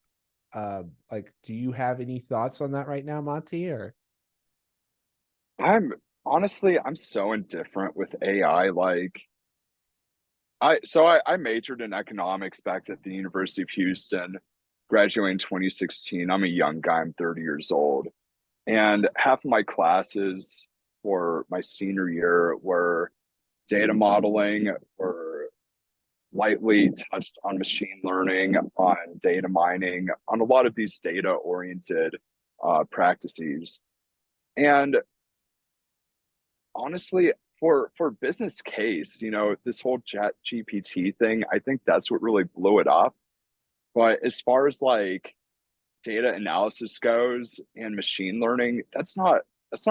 like, do you have any thoughts on that right now, Monte? Or I'm I'm so indifferent with AI. Like I majored in economics back at the University of Houston, graduating in 2016. I'm a young guy, I'm 30 years old. And half of my classes for my senior year were data modeling or lightly touched on machine learning, on data mining, on a lot of these data oriented practices. And honestly, for business case, this whole chat GPT thing, I think that's what really blew it up. But as far as like data analysis goes and machine learning, that's not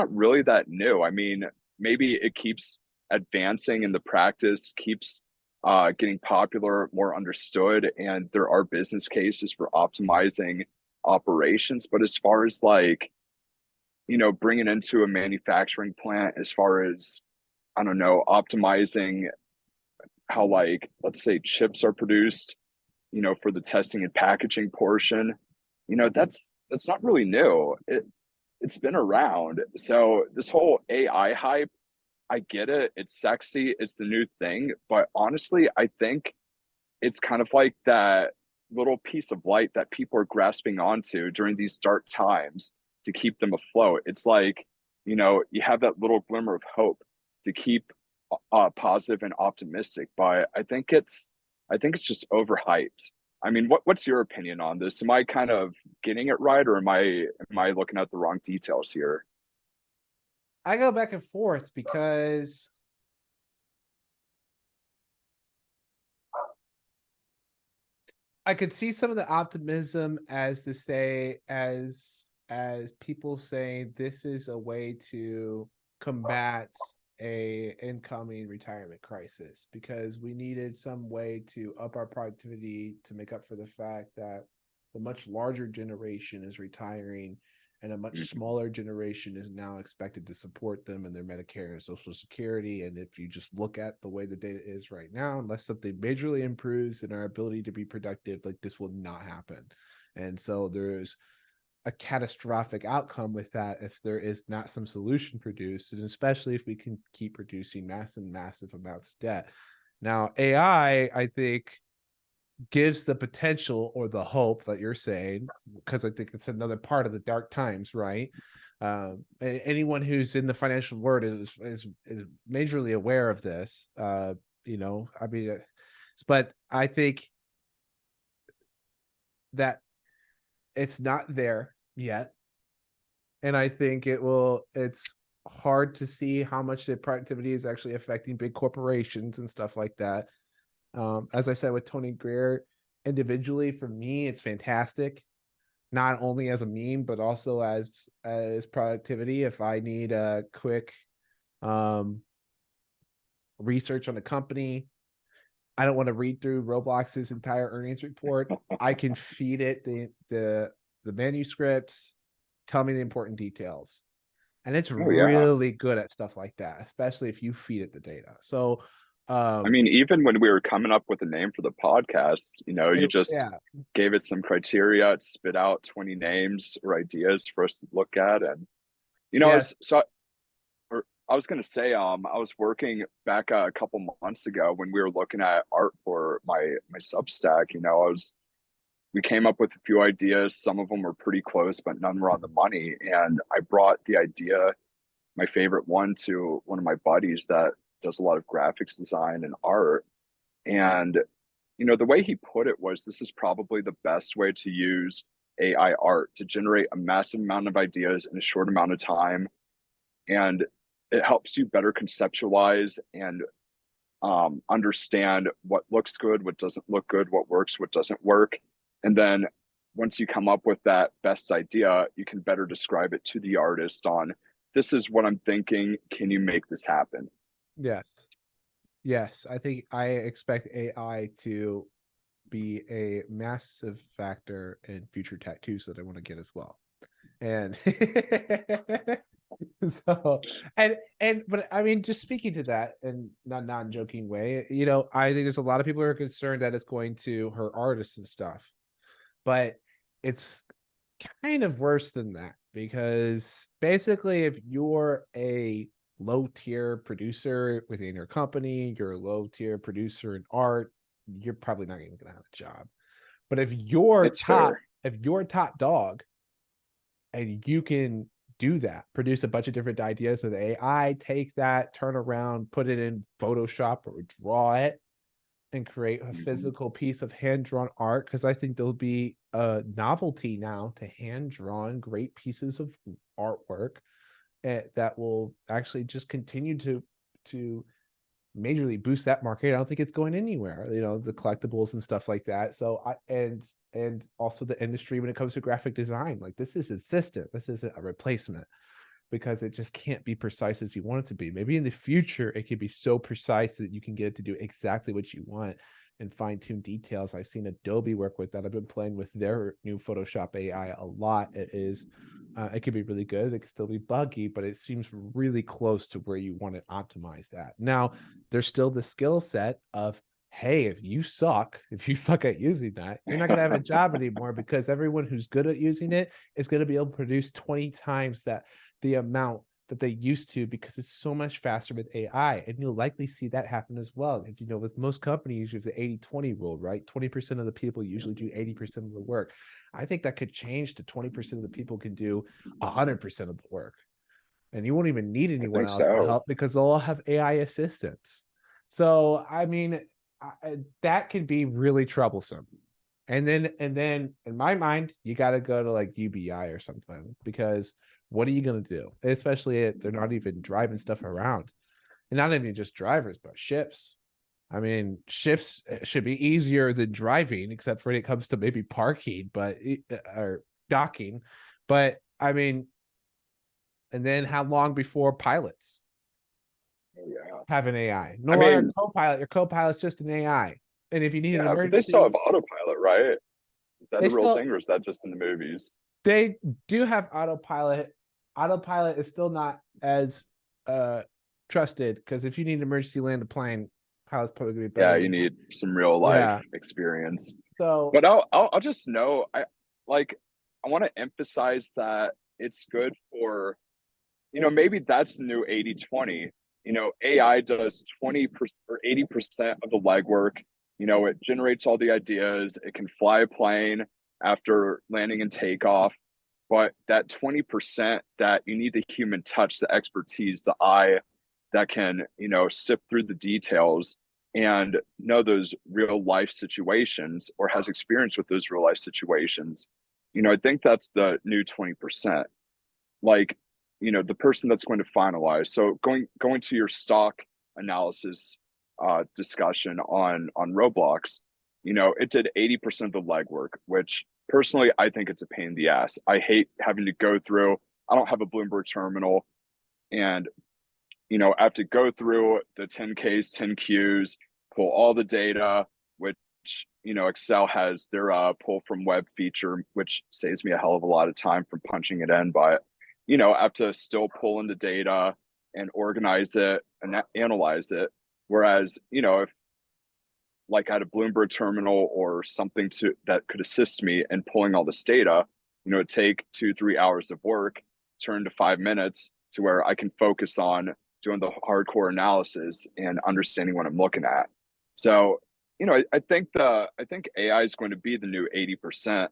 really that new. I mean, maybe it keeps advancing in the practice, keeps getting popular, more understood, and there are business cases for optimizing operations. But as far as like, bringing into a manufacturing plant, as far as, I don't know, optimizing how, like, let's say chips are produced, for the testing and packaging portion, that's not really new. It's been around. So this whole AI hype, I get it. It's sexy. It's the new thing. But honestly, I think it's kind of like that little piece of light that people are grasping onto during these dark times to keep them afloat. It's like, you have that little glimmer of hope to keep positive and optimistic. But I think it's just overhyped. I mean, what's your opinion on this? Am I kind of getting it right, or am I looking at the wrong details here? I go back and forth because I could see some of the optimism as to say, as people saying this is a way to combat a incoming retirement crisis, because we needed some way to up our productivity to make up for the fact that the much larger generation is retiring and a much smaller generation is now expected to support them in their Medicare and Social Security. And if you just look at the way the data is right now, unless something majorly improves in our ability to be productive, like, this will not happen. And so there's a catastrophic outcome with that if there is not some solution produced, and especially if we can keep producing massive amounts of debt. Now, AI, I think, gives the potential or the hope that you're saying, because I think it's another part of the dark times, right? Anyone who's in the financial world is majorly aware of this. I mean, but I think that it's not there yet, and I think it's hard to see how much the productivity is actually affecting big corporations and stuff like that. As I said with Tony Greer, individually, for me, it's fantastic, not only as a meme, but also as productivity. If I need a quick research on a company, I don't want to read through Roblox's entire earnings report. I can feed it the manuscripts, tell me the important details. And it's Oh yeah. really good at stuff like that, especially if you feed it the data. So I mean, even when we were coming up with a name for the podcast, you just yeah. gave it some criteria, it spit out 20 names or ideas for us to look at. And, Yes. I was going to say, I was working back a couple months ago when we were looking at art for my Substack. We came up with a few ideas. Some of them were pretty close, but none were on the money. And I brought the idea, my favorite one, to one of my buddies that does a lot of graphics design and art. And, the way he put it was, this is probably the best way to use AI art to generate a massive amount of ideas in a short amount of time. And it helps you better conceptualize and understand what looks good, what doesn't look good, what works, what doesn't work. And then once you come up with that best idea, you can better describe it to the artist on, this is what I'm thinking. Can you make this happen? Yes. Yes. I expect AI to be a massive factor in future tattoos that I want to get as well. And so but I mean, just speaking to that and not in joking way, I think there's a lot of people who are concerned that it's going to hurt artists and stuff. But it's kind of worse than that, because basically if you're a low tier producer within your company, you're a low tier producer in art, you're probably not even gonna have a job. But It's fair. if you're top dog and you can do that, produce a bunch of different ideas with AI, take that, turn around, put it in Photoshop or draw it, and create a Mm-hmm. physical piece of hand-drawn art, because I think there'll be a novelty now to hand-drawn great pieces of artwork that will actually just continue to majorly boost that market. I don't think it's going anywhere, the collectibles and stuff like that. So and also the industry when it comes to graphic design, like this is assistant, this isn't a replacement, because it just can't be precise as you want it to be. Maybe in the future it could be so precise that you can get it to do exactly what you want and fine-tune details. I've seen Adobe work with that. I've been playing with their new Photoshop AI a lot. It could be really good. It could still be buggy, but it seems really close to where you want it optimized at. Now, there's still the skill set of, hey, if you suck at using that, you're not going to have a job anymore, because everyone who's good at using it is going to be able to produce 20 times the amount that they used to, because it's so much faster with AI. And you'll likely see that happen as well. If with most companies, you have the 80-20 rule, right? 20% of the people usually do 80% of the work. I think that could change to 20% of the people can do 100% of the work. And you won't even need I anyone think else to so. help, because they'll all have AI assistants. So, I mean, that can be really troublesome. And then in my mind, you got to go to like UBI or something, because what are you going to do? Especially if they're not even driving stuff around, and not even just drivers, but ships. I mean, ships should be easier than driving, except for when it comes to maybe parking, or docking. But I mean, and then how long before pilots Yeah. have an AI? No I longer mean, a co-pilot. Your co-pilot's just an AI. And if you need an yeah, but they still have emergency, autopilot, right? Is that they a real still thing, or is that just in the movies? they do have autopilot. Autopilot is still not as trusted, because if you need an emergency land a plane, pilot's probably gonna be Yeah, better you than that. need some real life Yeah. experience. So But I'll just know, like I want to emphasize that it's good for, maybe that's the new 80-20. AI does 20% or 80% of the legwork. It generates all the ideas. It can fly a plane after landing and takeoff. But that 20% that you need the human touch, the expertise, the eye that can, sift through the details and know those real life situations, or has experience with those real life situations. I think that's the new 20%. Like, the person that's going to finalize. So going to your stock analysis discussion on Roblox, it did 80% of the legwork, which personally I think it's a pain in the ass. I hate having to go through. I don't have a Bloomberg terminal, and I have to go through the 10Ks, 10Qs, pull all the data, which Excel has their pull from web feature, which saves me a hell of a lot of time from punching it in. But I have to still pull in the data and organize it and analyze it. Whereas, if like I had a Bloomberg terminal or something that could assist me in pulling all this data, it'd take 2-3 hours of work, turn to 5 minutes to where I can focus on doing the hardcore analysis and understanding what I'm looking at. So, I think AI is going to be the new 80%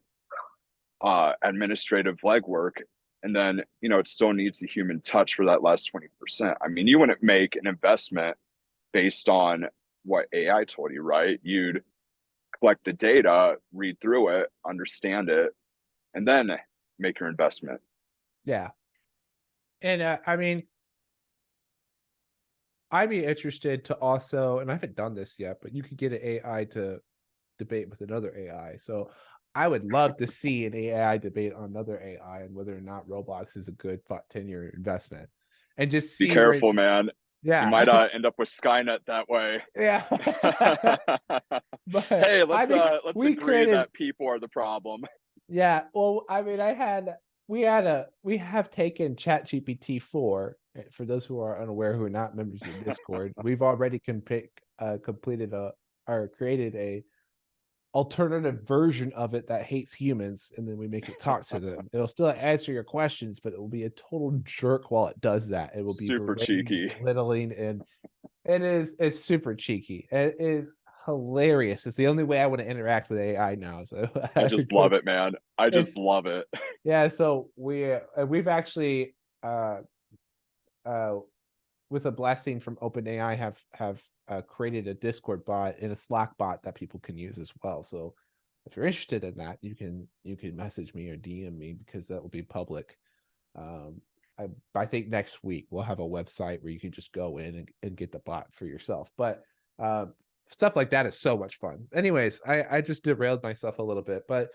administrative legwork. And then, it still needs the human touch for that last 20%. I mean, you wouldn't make an investment based on what AI told you, right? You'd collect the data, read through it, understand it, and then make your investment. yeah. And I mean, I'd be interested to also, and I haven't done this yet, but you could get an AI to debate with another AI. So I would love to see an AI debate on another AI and whether or not Roblox is a good 10-year investment, and just Be see where. careful, man. You Yeah, might end up with Skynet that way. yeah. But Hey, I mean, let's we agree created. that people are the problem. Yeah, well, I mean, we have taken ChatGPT 4. For those who are unaware, who are not members of the Discord, we've already completed or created a alternative version of it that hates humans, and then we make it talk to them. It'll still answer your questions, but it will be a total jerk while it does that. It will be Super berating, cheeky. belittling, and it's super cheeky. It is hilarious. It's the only way I want to interact with AI now. So I just love it, man. I just it's love it. yeah. So we've actually uh with a blessing from OpenAI have created a Discord bot and a Slack bot that people can use as well. So if you're interested in that, you can message me or DM me, because that will be public. Um, I think next week we'll have a website where you can just go in and get the bot for yourself. But stuff like that is so much fun. Anyways, I just derailed myself a little bit, but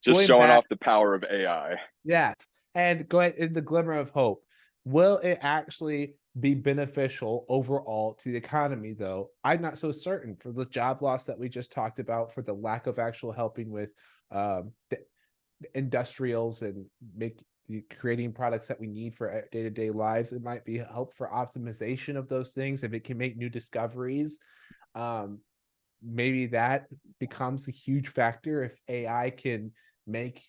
Just going showing back, off the power of AI. yes, and go ahead in the glimmer of hope. Will it actually be beneficial overall to the economy, though? I'm not so certain, for the job loss that we just talked about, for the lack of actual helping with the industrials and creating products that we need for day-to-day lives. It might be help for optimization of those things. If it can make new discoveries, maybe that becomes a huge factor. If AI can make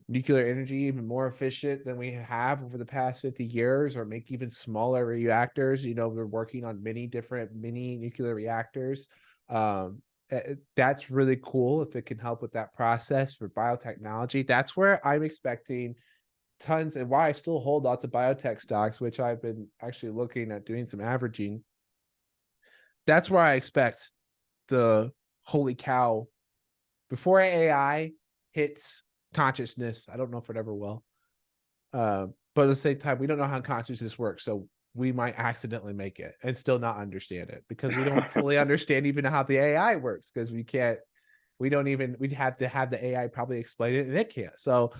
nuclear energy even more efficient than we have over the past 50 years, or make even smaller reactors. We're working on many different mini nuclear reactors. That's really cool if it can help with that process for biotechnology. That's where I'm expecting tons, and why I still hold lots of biotech stocks, which I've been actually looking at doing some averaging. That's where I expect the holy cow before AI hits consciousness. I don't know if it ever will. But at the same time, we don't know how consciousness works. So we might accidentally make it and still not understand it, because we don't fully understand even how the AI works, because we'd have to have the AI probably explain it, and it can't. So,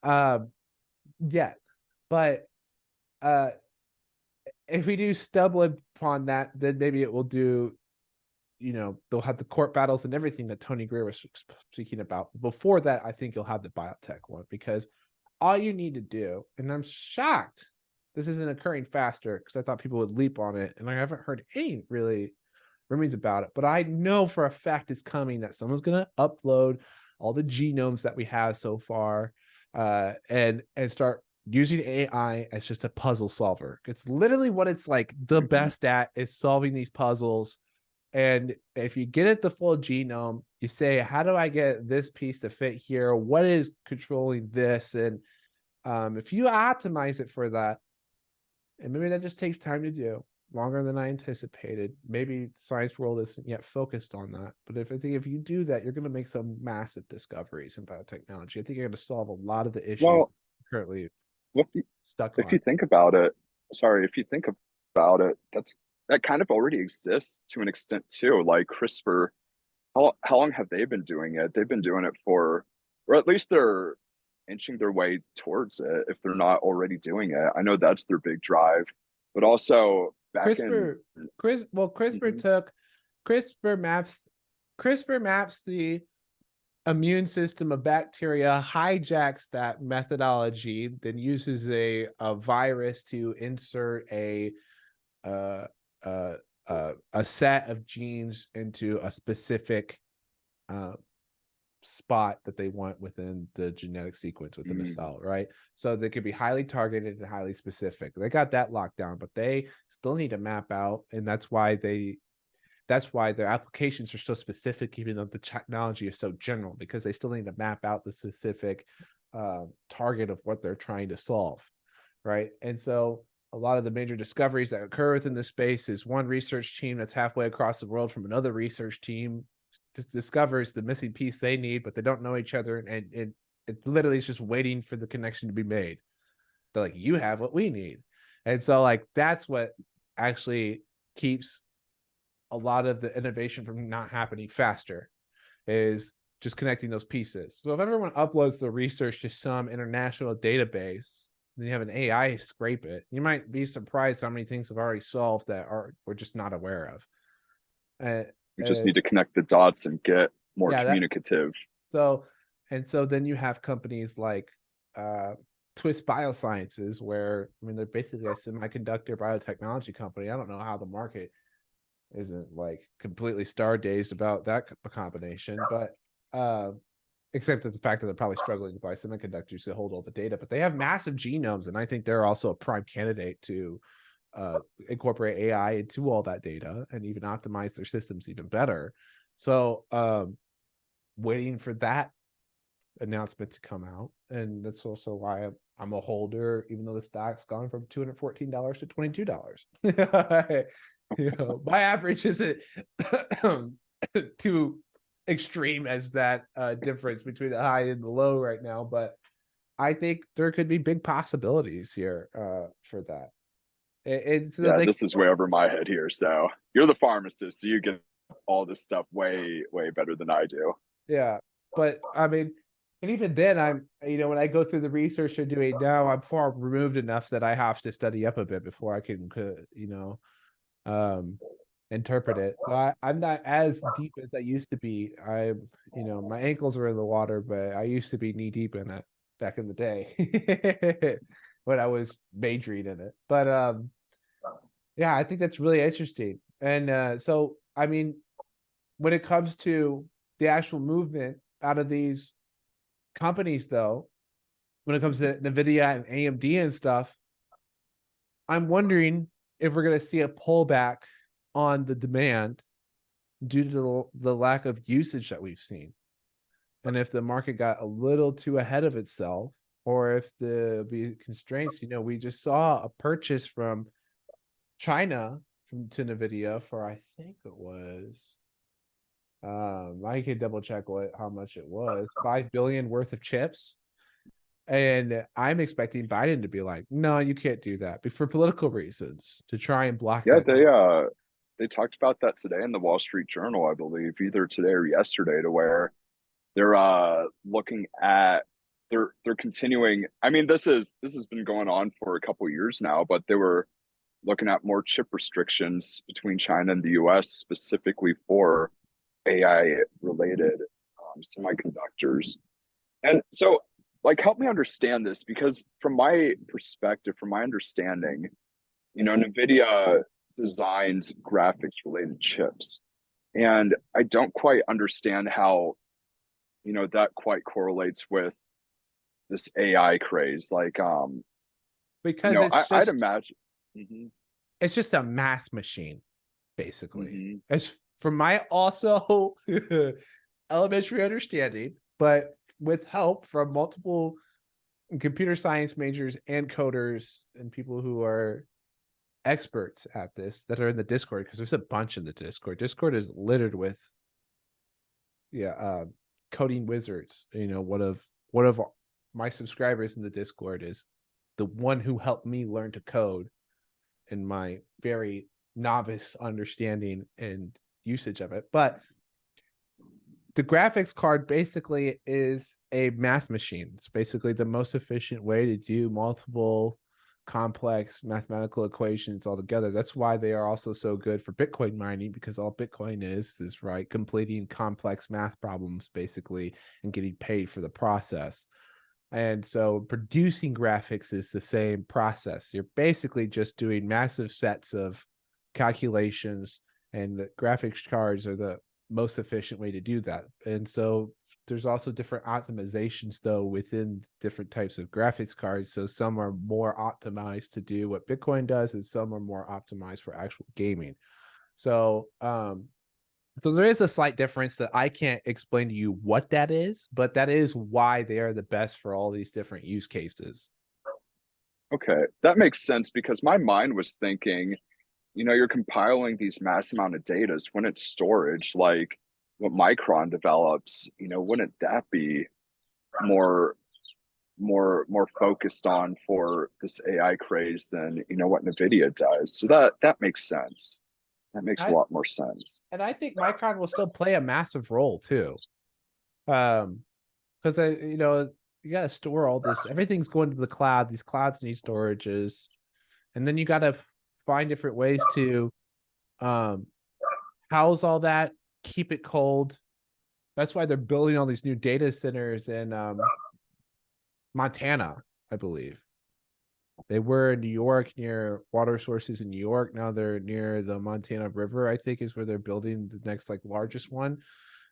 yeah. But if we do stumble upon that, then maybe it will do, they'll have the court battles and everything that Tony Greer was speaking about. Before that, I think you'll have the biotech one, because all you need to do, and I'm shocked this isn't occurring faster, because I thought people would leap on it, and I haven't heard any really rumors about it, but I know for a fact it's coming, that someone's going to upload all the genomes that we have so far, and start using AI as just a puzzle solver. It's literally what it's like the best at, is solving these puzzles. And if you get at the full genome, you say, how do I get this piece to fit here? What is controlling this? And if you optimize it for that, and maybe that just takes time to do, longer than I anticipated. Maybe the science world isn't yet focused on that. But if you do that, you're going to make some massive discoveries in biotechnology. I think you're going to solve a lot of the issues Well, currently if stuck if on. you think about it, sorry, if you think about it, that kind of already exists to an extent too. Like CRISPR, how long have they been doing it? They've been doing it for, or at least they're inching their way towards it if they're not already doing it. I know that's their big drive, but also back in CRISPR, CRISPR Mhm. took CRISPR maps the immune system of bacteria, hijacks that methodology, then uses a virus to insert uh, uh, a set of genes into a specific uh, spot that they want within the genetic sequence within a cell, right? So they could be highly targeted and highly specific. They got that locked down, but they still need to map out, and that's why their applications are so specific, even though the technology is so general, because they still need to map out the specific target of what they're trying to solve, right? And so a lot of the major discoveries that occur within this space is one research team that's halfway across the world from another research team discovers the missing piece they need, but they don't know each other, and it literally is just waiting for the connection to be made. They're like, you have what we need. And so like that's what actually keeps a lot of the innovation from not happening faster, is just connecting those pieces. So if everyone uploads the research to some international database, then you have an AI scrape it, you might be surprised how many things have already solved that we're just not aware of. We just need to connect the dots and get more communicative. So then you have companies like Twist Biosciences, where I mean they're basically a semiconductor biotechnology company. I don't know how the market isn't like completely star-dazed about that combination, but except that the fact that they're probably struggling to buy semiconductors to hold all the data, but they have massive genomes, and I think they're also a prime candidate to incorporate AI into all that data and even optimize their systems even better. So waiting for that announcement to come out, and that's also why I'm a holder, even though the stock's gone from $214 to $22. My average isn't too extreme as that difference between the high and the low right now, but I think there could be big possibilities here for that. This is way over my head here. So you're the pharmacist, so you get all this stuff way better than I do. Yeah, but I mean, and even then, I'm when I go through the research I'm doing now, I'm far removed enough that I have to study up a bit before I can interpret it. So I'm not as deep as I used to be. My ankles are in the water, but I used to be knee deep in it back in the day when I was majoring in it. But I think that's really interesting. And so I mean, when it comes to the actual movement out of these companies, though, when it comes to NVIDIA and AMD and stuff, I'm wondering if we're going to see a pullback on the demand due to the lack of usage that we've seen. And if the market got a little too ahead of itself, or if the be constraints, we just saw a purchase from China to NVIDIA for, I think it was, I could double check how much it was, $5 billion worth of chips. And I'm expecting Biden to be like, no, you can't do that, but for political reasons, to try and block that. They talked about that today in the Wall Street Journal, I believe, either today or yesterday, to where they're looking at they're continuing. I mean, this has been going on for a couple of years now, but they were looking at more chip restrictions between China and the US, specifically for AI related semiconductors. And so, like, help me understand this, because from my perspective, from my understanding, NVIDIA designs graphics related chips. And I don't quite understand how, that quite correlates with this AI craze. Like, because I'd imagine. Mm-hmm. It's just a math machine, basically. Mm-hmm. It's from my also elementary understanding, but with help from multiple computer science majors and coders and people who are experts at this that are in the Discord, because there's a bunch in the Discord. Discord is littered with coding wizards. One of my subscribers in the Discord is the one who helped me learn to code in my very novice understanding and usage of it. But the graphics card basically is a math machine. It's basically the most efficient way to do multiple complex mathematical equations all together. That's why they are also so good for Bitcoin mining, because all Bitcoin is completing complex math problems basically and getting paid for the process. And so producing graphics is the same process. You're basically just doing massive sets of calculations, and the graphics cards are the most efficient way to do that. And so there's also different optimizations, though, within different types of graphics cards. So some are more optimized to do what Bitcoin does, and some are more optimized for actual gaming. So there is a slight difference that I can't explain to you what that is, but that is why they are the best for all these different use cases. Okay, that makes sense, because my mind was thinking, you're compiling these mass amount of data. When it's storage, like what Micron develops, wouldn't that be more focused on for this AI craze than what NVIDIA does? So that makes sense. That makes a lot more sense. And I think Micron will still play a massive role too. Because you gotta store all this. Everything's going to the cloud. These clouds need storages, and then you gotta find different ways to house all that, keep it cold. That's why they're building all these new data centers in Montana, I believe. They were in New York near water sources in New York. Now they're near the Montana River, I think, is where they're building the next largest one.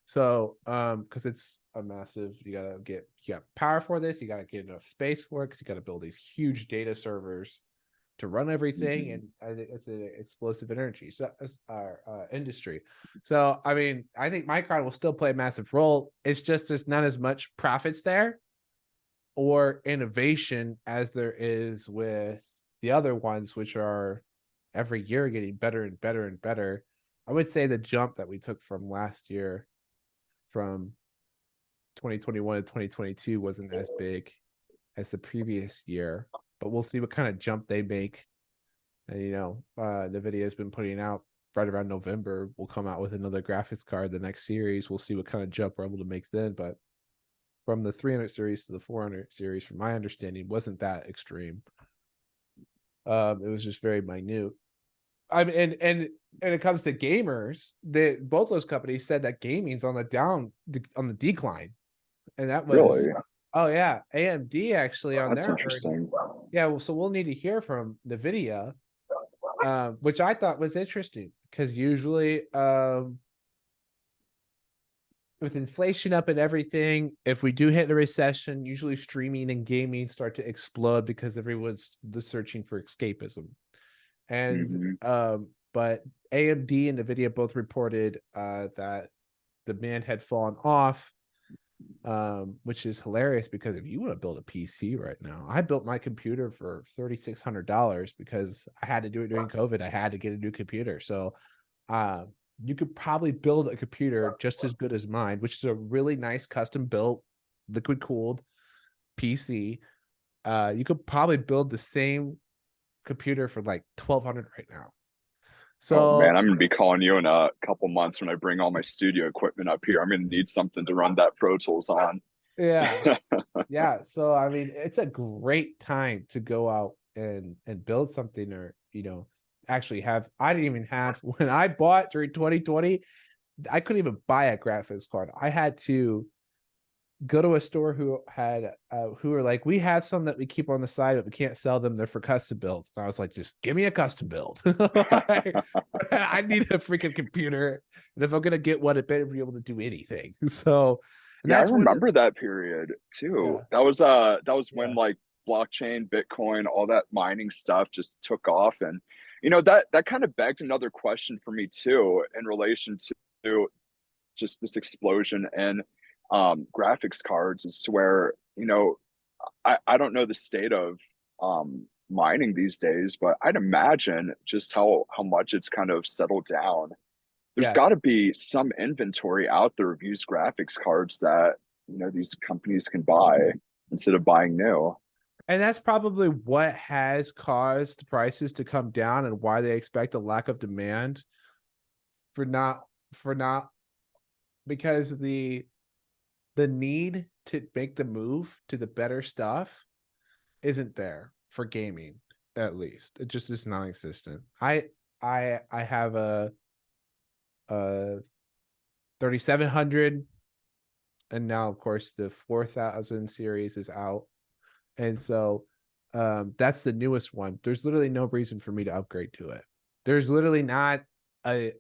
So because it's a massive, you got power for this, you gotta get enough space for it, because you gotta build these huge data servers to run everything, and I think it's an explosive energy industry. So I mean, I think Micron will still play a massive role. It's just there's not as much profits there or innovation as there is with the other ones, which are every year getting better and better and better. I would say the jump that we took from last year, from 2021 to 2022, wasn't as big as the previous year, but we'll see what kind of jump they make. And NVIDIA has been putting out right around November, we'll come out with another graphics card, the next series. We'll see what kind of jump we're able to make then. But from the 300 series to the 400 series, from my understanding, wasn't that extreme. It was just very minute. I mean, and it comes to gamers, both those companies said that gaming's on the decline, and that was Really? Oh yeah, AMD actually on That's their interesting. Yeah, well, so we'll need to hear from NVIDIA, which I thought was interesting, because usually with inflation up and everything, if we do hit a recession, usually streaming and gaming start to explode because everyone's searching for escapism. And but AMD and NVIDIA both reported that demand had fallen off, which is hilarious, because if you want to build a PC right now, I built my computer for $3,600 because I had to do it during COVID. I had to get a new computer. So you could probably build a computer just as good as mine, which is a really nice custom built liquid cooled PC. You could probably build the same computer for like $1,200 right now. Oh So man, I'm gonna be calling you in a couple months when I bring all my studio equipment up here. I'm gonna need something to run that Pro Tools on. yeah, yeah. So I mean, it's a great time to go out and build something, or actually have. I didn't even have when I bought during 2020. I couldn't even buy a graphics card. I had to go to a store who were like, we have some that we keep on the side, but we can't sell them. They're for custom builds. And I was like, just give me a custom build. I need a freaking computer, and if I'm gonna get one, it better be able to do anything. So, and Yeah, I that's when, remember that period too. yeah, That was when yeah, like blockchain, Bitcoin, all that mining stuff just took off. And that kind of begged another question for me too, in relation to just this explosion in graphics cards, is to where, I don't know the state of mining these days, but I'd imagine just how much it's kind of settled down. There's got to yes. be some inventory out there of used graphics cards that these companies can buy instead of buying new. And that's probably what has caused prices to come down, and why they expect a lack of demand for not because the need to make the move to the better stuff isn't there for gaming. At least it just is non-existent. I have a 3700, and now of course the 4000 series is out, and so that's the newest one. There's literally no reason for me to upgrade to it. There's literally not a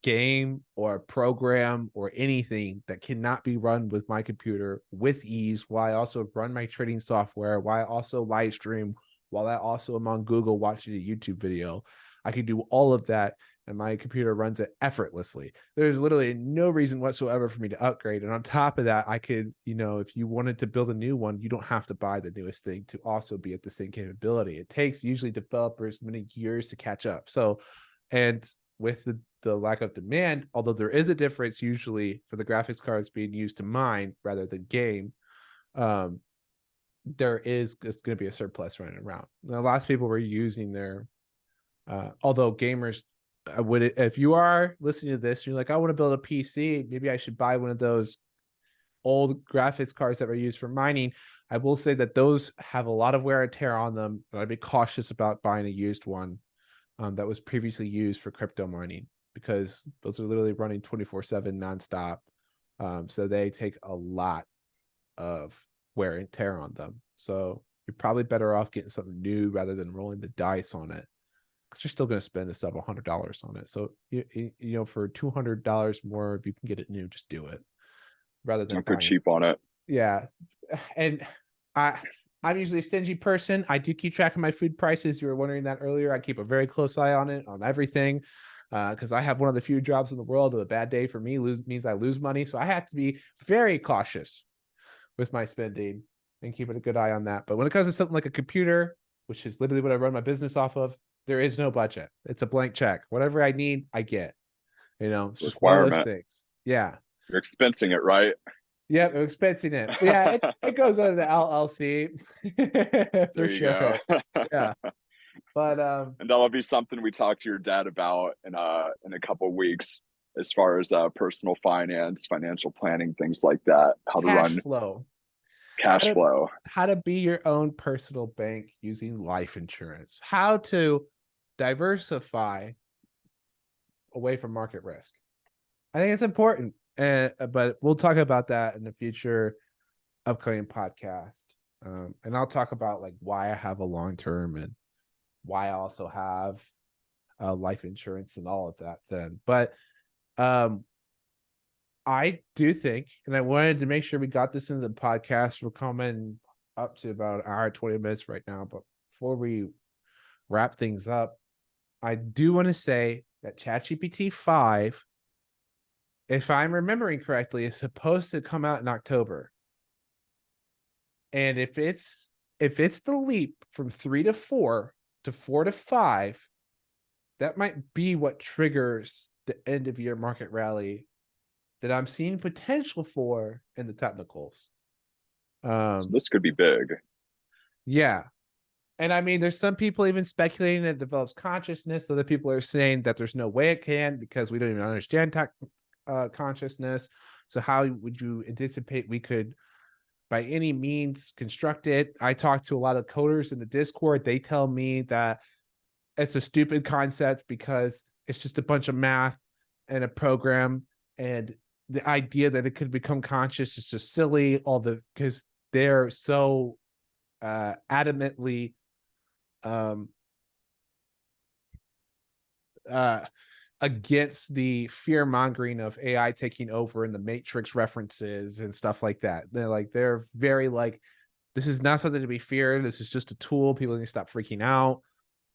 game or a program or anything that cannot be run with my computer with ease, while I also run my trading software, while I also live stream, while I also am on Google watching a YouTube video. I can do all of that, and my computer runs it effortlessly. There's literally no reason whatsoever for me to upgrade. And on top of that, I could, if you wanted to build a new one, you don't have to buy the newest thing to also be at the same capability. It takes usually developers many years to catch up. So, and with the lack of demand, although there is a difference usually for the graphics cards being used to mine rather than game, there is it's going to be a surplus running around. Now, lots of people were using their, although gamers if you are listening to this, you're like, I want to build a PC, maybe I should buy one of those old graphics cards that were used for mining. I will say that those have a lot of wear and tear on them, and I'd be cautious about buying a used one that was previously used for crypto mining, because those are literally running 24/7 nonstop. So they take a lot of wear and tear on them. So you're probably better off getting something new rather than rolling the dice on it, because you're still going to spend several $100s on it. So for $200 more, if you can get it new, just do it rather than Don't go buying. cheap on it. Yeah, and I'm usually a stingy person. I do keep track of my food prices. You were wondering that earlier. I keep a very close eye on it, on everything, because I have one of the few jobs in the world. A bad day for me means I lose money, so I have to be very cautious with my spending and keeping a good eye on that. But when it comes to something like a computer, which is literally what I run my business off of, there is no budget. It's a blank check. Whatever I need, I get. It's just one of those Requirement. things. Yeah. You're expensing it, right? Yep, expensing it. Yeah, it goes under the LLC for There you go. sure. Yeah. But And that'll be something we talk to your dad about in a couple of weeks, as far as personal finance, financial planning, things like that, how to cash run flow. How cash to flow. how to be your own personal bank using life insurance. How to diversify away from market risk. I think it's important. But we'll talk about that in the future upcoming podcast. And I'll talk about like why I have a long term and why I also have life insurance and all of that then. But I do think, and I wanted to make sure we got this into the podcast. We're coming up to about an hour, 20 minutes right now. But before we wrap things up, I do want to say that ChatGPT 5, if I'm remembering correctly, is supposed to come out in October. And if it's the leap from 3 to 4 to 4 to 5, that might be what triggers the end of year market rally that I'm seeing potential for in the technicals. So this could be big. Yeah. And I mean, there's some people even speculating that it develops consciousness. Other people are saying that there's no way it can because we don't even understand consciousness. So how would you anticipate we could, by any means, construct it? I talk to a lot of coders in the Discord. They tell me that it's a stupid concept because it's just a bunch of math and a program, and the idea that it could become conscious is just silly. Because they're so adamantly against the fear mongering of AI taking over and the Matrix references and stuff like that. They're very like, this is not something to be feared. This is just a tool. People need to stop freaking out.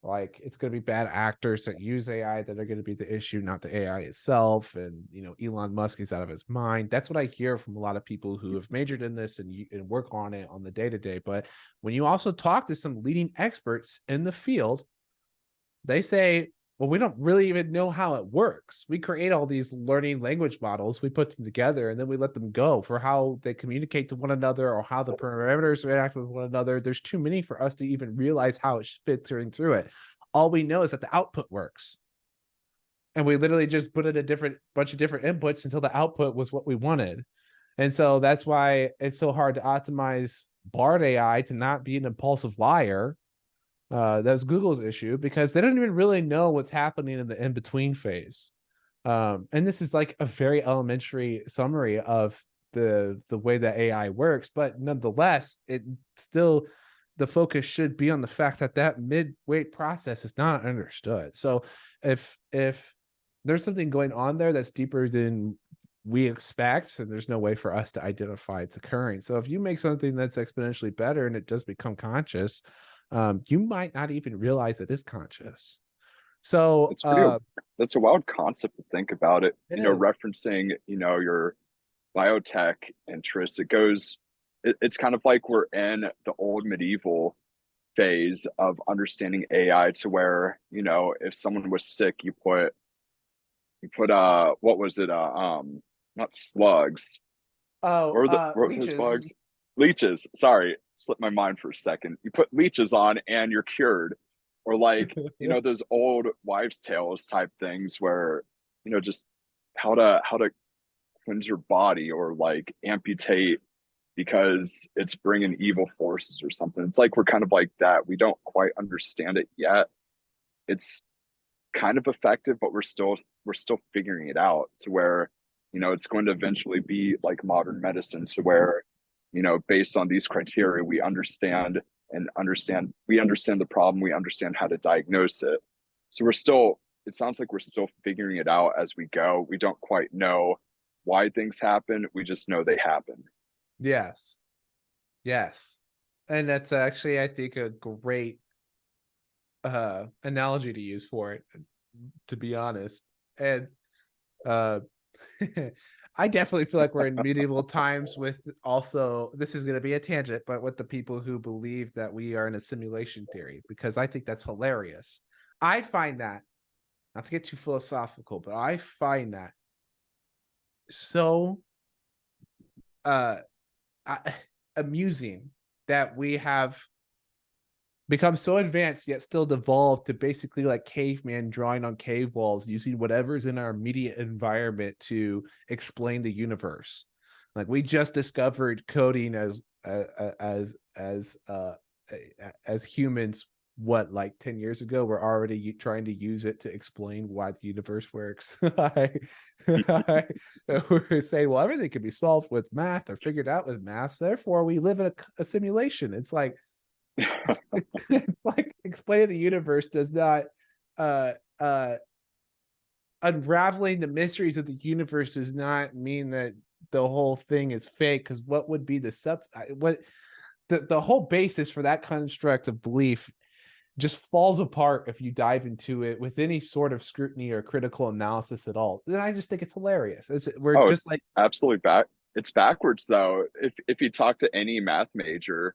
Like, it's going to be bad actors that use AI that are going to be the issue, not the AI itself. And Elon Musk is out of his mind. That's what I hear from a lot of people who have majored in this and work on it on the day-to-day. But when you also talk to some leading experts in the field, they say, well, we don't really even know how it works. We create all these learning language models, we put them together, and then we let them go for how they communicate to one another or how the parameters interact with one another. There's too many for us to even realize how it's filtering through it. All we know is that the output works. And we literally just put in a bunch of different inputs until the output was what we wanted. And so that's why it's so hard to optimize Bard AI to not be an impulsive liar. That's Google's issue, because they don't even really know what's happening in the in-between phase. And this is like a very elementary summary of the way that AI works, but nonetheless, the focus should be on the fact that mid-weight process is not understood. So if there's something going on there that's deeper than we expect, and there's no way for us to identify it's occurring. So if you make something that's exponentially better and it does become conscious, you might not even realize it is conscious. So That's a wild concept to think about it. is. Referencing, your biotech interests. It's kind of like we're in the old medieval phase of understanding AI, to where, if someone was sick, you put what was it? Not slugs. What were those Leeches. bugs? Leeches. Sorry, slipped my mind for a second. You put leeches on and you're cured. Or like, those old wives' tales type things where, just how to cleanse your body or like amputate because it's bringing evil forces or something. It's like we're kind of like that. We don't quite understand it yet. It's kind of effective, but we're still figuring it out to where, it's going to eventually be like modern medicine to where, based on these criteria, we understand the problem, we understand how to diagnose it. So it sounds like we're still figuring it out as we go. We don't quite know why things happen. We just know they happen. Yes. Yes. And that's actually, I think, a great analogy to use for it, to be honest. And uh I definitely feel like we're in medieval times with, also, this is going to be a tangent, but with the people who believe that we are in a simulation theory, because I think that's hilarious. I find that, not to get too philosophical, but I find that so uh amusing that we have become so advanced yet still devolved to basically like caveman drawing on cave walls using whatever's in our immediate environment to explain the universe. Like, we just discovered coding as humans, what, like 10 years ago. We're already trying to use it to explain why the universe works. We're saying, well, everything can be solved with math or figured out with math, so therefore we live in a simulation. It's like it's like explaining the universe does not uh unraveling the mysteries of the universe does not mean that the whole thing is fake, because what would be the whole basis for that construct of belief just falls apart if you dive into it with any sort of scrutiny or critical analysis at all. Then I just think it's hilarious. It's absolutely it's backwards though. If you talk to any math major,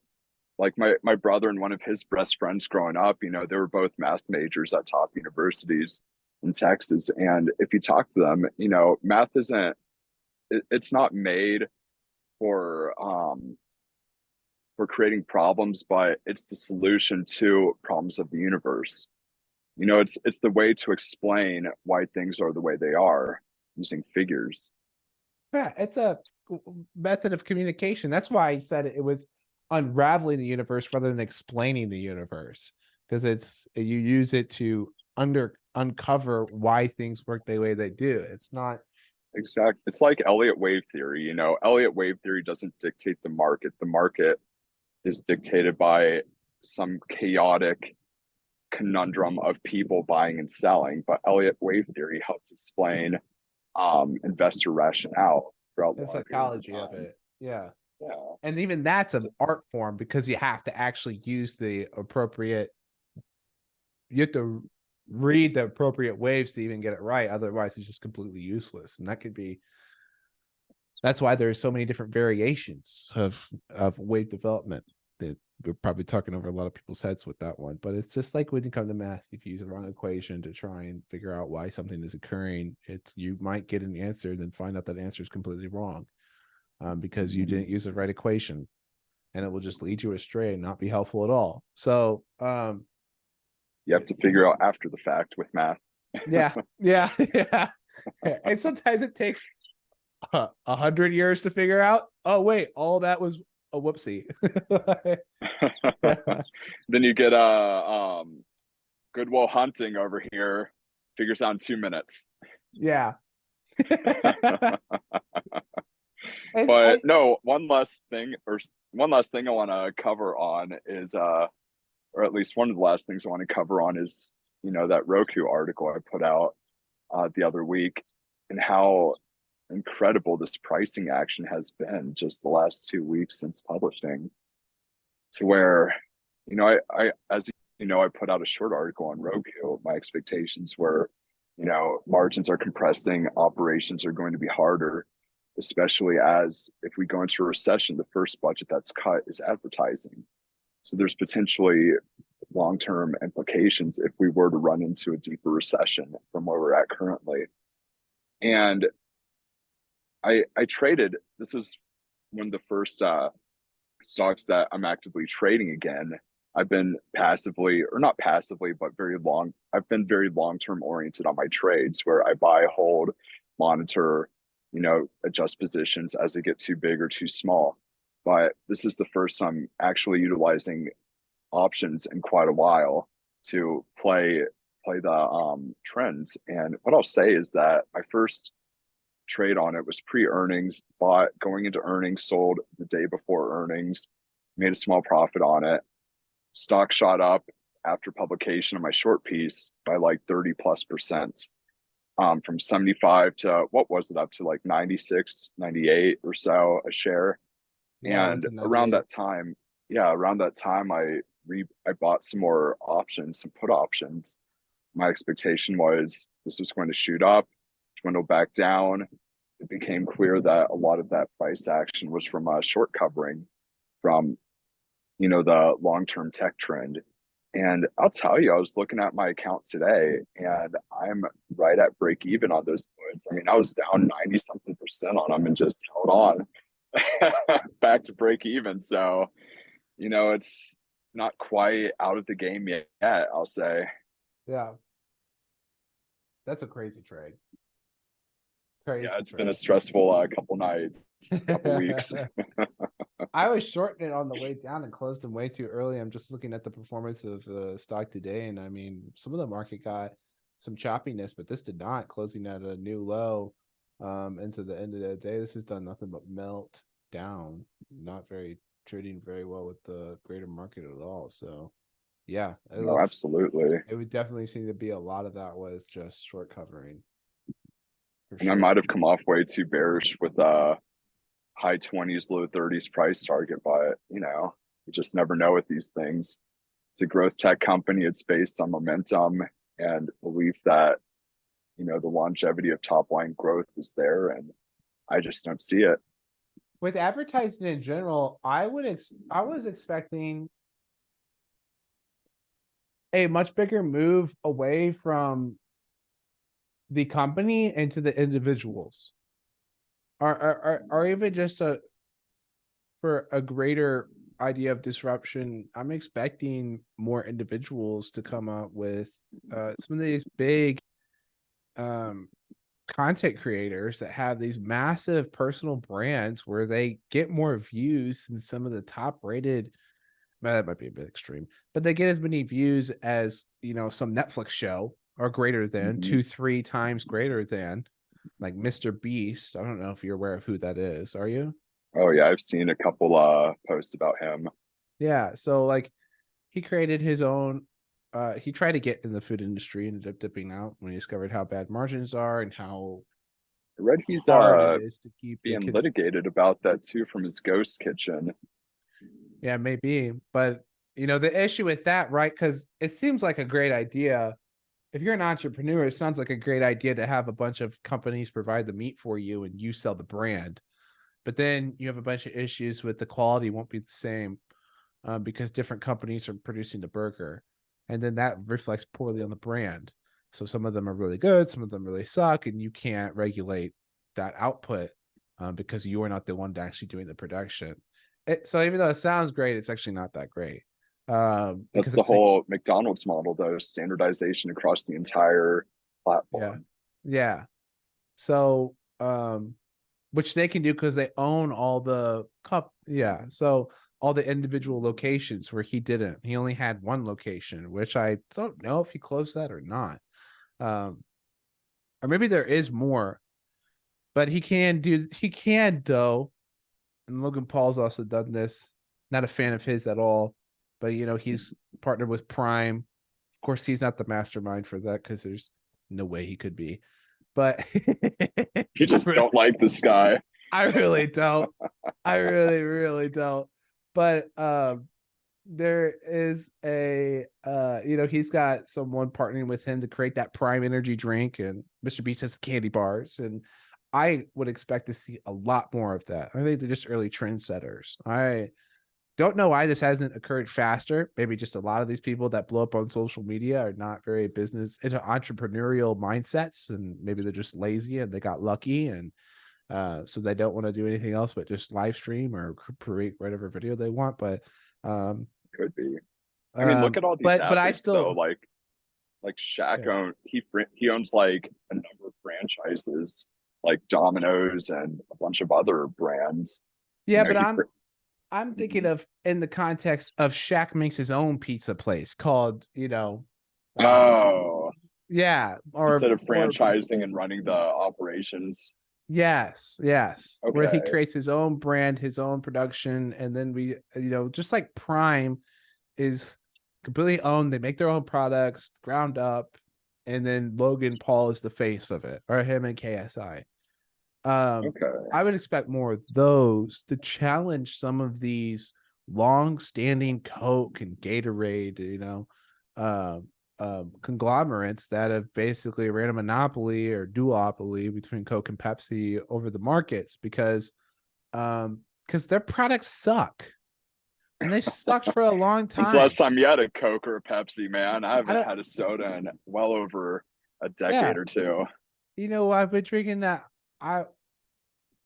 like my brother and one of his best friends growing up, they were both math majors at top universities in Texas. And if you talk to them, math it's not made for for creating problems, but it's the solution to problems of the universe. It's the way to explain why things are the way they are using figures. Yeah, it's a method of communication. That's why I said it was unraveling the universe rather than explaining the universe, because you use it to uncover why things work the way they do. It's not Exactly. It's like Elliott wave theory. Elliott wave theory doesn't dictate the market. The market is dictated by some chaotic conundrum of people buying and selling. But Elliott wave theory helps explain investor rationale throughout the long periods of psychology of time. it. Yeah. Yeah. And even that's So, an art form, because you have to actually use the appropriate, you have to read the appropriate waves to even get it right. Otherwise, it's just completely useless. And that's why there's so many different variations of wave development. That we're probably talking over a lot of people's heads with that one, but it's just like when you come to math, if you use the wrong equation to try and figure out why something is occurring, you might get an answer, then find out that answer is completely wrong, because you didn't use the right equation, and it will just lead you astray and not be helpful at all. So you have to figure out after the fact with math. yeah, yeah, yeah. And sometimes it takes 100 years to figure out, oh wait, all that was a whoopsie. Then you get Goodwill Hunting over here, figures out in 2 minutes. Yeah. And But no, one last thing I want to cover on is or at least one of the last things I want to cover on is, that Roku article I put out the other week, and how incredible this pricing action has been just the last 2 weeks since publishing, to where, I as I put out a short article on Roku. My expectations were, margins are compressing, operations are going to be harder, especially as if we go into a recession, the first budget that's cut is advertising. So there's potentially long-term implications if we were to run into a deeper recession from where we're at currently. And I traded, this is one of the first stocks that I'm actively trading again. I've been passively, or not passively, but I've been very long-term oriented on my trades, where I buy, hold, monitor, adjust positions as they get too big or too small. But this is the first time actually utilizing options in quite a while to play the trends. And what I'll say is that my first trade on it was pre-earnings, bought going into earnings, sold the day before earnings, made a small profit on it. Stock shot up after publication of my short piece by like 30+%, from 75 to what was it, up to like 96, 98 or so a share. Yeah, went And to 98. around that time I bought some more options, some put options. My expectation was this was going to shoot up, dwindle back down. It became clear that a lot of that price action was from short covering from the long-term tech trend. And I'll tell you, I was looking at my account today and I'm right at break even on those puts. I mean, I was down 90 something percent on them and just held on back to break even. So, it's not quite out of the game yet, I'll say. Yeah, that's a crazy trade. Yeah, Crazy it's been a trade. stressful couple nights, couple weeks. I was shorting it on the way down and closed them way too early. I'm just looking at the performance of the stock today, and I mean, some of the market got some choppiness, but this did not, closing at a new low into the end of the day. This has done nothing but melt down, not very trading very well with the greater market at all. So yeah, No, absolutely. it would definitely seem to be a lot of that was just short covering for And I sure. might have come off way too bearish with high 20s, low 30s price target, but you just never know with these things. It's a growth tech company. It's based on momentum and belief that the longevity of top line growth is there, and I just don't see it. With advertising in general, I was expecting a much bigger move away from the company into the individuals, or even just for a greater idea of disruption. I'm expecting more individuals to come up with some of these big um content creators that have these massive personal brands where they get more views than some of the top rated. Well, that might be a bit extreme, but they get as many views as some Netflix show, or greater than Mm-hmm. 2-3 times greater than, like Mr. Beast. I don't know if you're aware of who that is. Are you? Oh yeah, I've seen a couple posts about him. Yeah. So like he created his own. He tried to get in the food industry and ended up dipping out when he discovered how bad margins are and how I read he's hard it is to keep the being kids. litigated about that too from his ghost kitchen. Yeah, maybe. But the issue with that, right? Because it seems like a great idea. If you're an entrepreneur, it sounds like a great idea to have a bunch of companies provide the meat for you and you sell the brand. But then you have a bunch of issues with the quality won't be the same because different companies are producing the burger. And then that reflects poorly on the brand. So some of them are really good, some of them really suck, and you can't regulate that output because you are not the one actually doing the production. So even though it sounds great, it's actually not that great. That's Because the it's like, whole McDonald's model, though, standardization across the entire yeah, platform. yeah. So, which they can do because they own all the cup. Yeah. So all the individual locations where he didn't. He only had one location, which I don't know if he closed that or not. Or maybe there is more, but he can though. And Logan Paul's also done this. Not a fan of his at all, but he's partnered with Prime. Of course, he's not the mastermind for that because there's no way he could be. But You just don't like this guy. I really don't. I really, really don't. But there is he's got someone partnering with him to create that Prime energy drink, and Mr. Beast has candy bars, and I would expect to see a lot more of that. I think they're just early trendsetters. I don't know why this hasn't occurred faster. Maybe just a lot of these people that blow up on social media are not very business into entrepreneurial mindsets, and maybe they're just lazy and they got lucky, and so they don't want to do anything else but just live stream or create whatever video they want. But Could be. I mean, look at all these but I athletes though. still, Like Shaq yeah, he owns like a number of franchises. like Domino's and a bunch of other brands. Yeah, but He I'm thinking of in the context of Shaq makes his own pizza place called, um, oh, yeah, instead of or franchising and running the operations. yes, where he Okay. creates his own brand, his own production, and then we, just like Prime is completely owned. They make their own products, ground up, and then Logan Paul is the face of it, or him and KSI. Okay. I would expect more of those to challenge some of these long-standing Coke and Gatorade, conglomerates that have basically ran a monopoly or duopoly between Coke and Pepsi over the markets because their products suck and they sucked for a long When's the last time. time you had a Coke or a Pepsi, man? I I haven't don't. had a soda in well over a Yeah, decade or two. I've been drinking that. I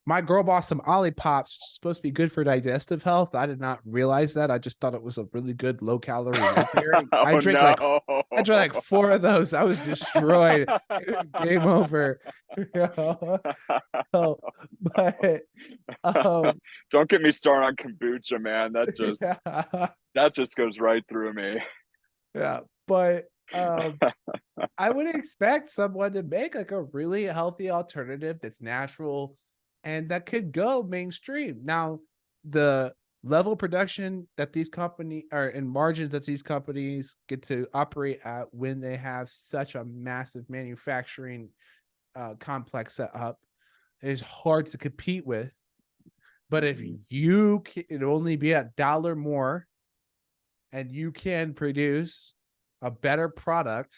My girl bought some Olipop's, which is supposed to be good for digestive health. I did not realize that. I just thought it was a really good low calorie low carb. Oh no. I drank like four of those. I was destroyed. It was game over. So, but um, Don't get me started on kombucha, man. yeah, That just goes right through me. yeah. But I would expect someone to make like a really healthy alternative that's natural and that could go mainstream. Now, the level of production that these companies are and margins that these companies get to operate at when they have such a massive manufacturing complex set up is hard to compete with. But if you can only be $1 more and you can produce a better product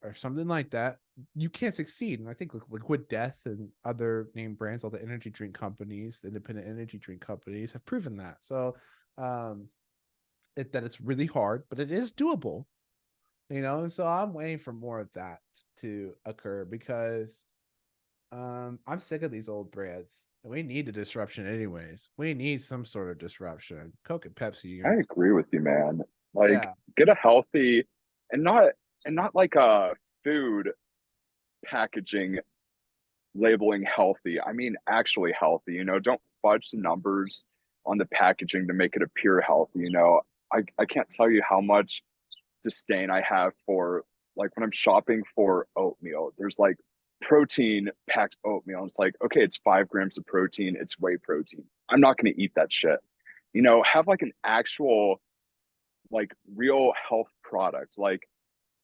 or something like that, you can't succeed. And I think Liquid Death and other name brands, all the energy drink companies, the independent energy drink companies have proven that. So that it's really hard, but it is doable, And so I'm waiting for more of that to occur because I'm sick of these old brands. And we need a disruption anyways. We need some sort of disruption. Coke and Pepsi I are, agree with you, man. Like yeah, get a healthy and not like a food packaging labeling healthy. I mean actually healthy, don't fudge the numbers on the packaging to make it appear healthy, I can't tell you how much disdain I have for like when I'm shopping for oatmeal, there's like protein packed oatmeal. It's like, okay, it's 5 grams of protein, it's whey protein. I'm not gonna eat that shit. Have like an actual like real health product. Like,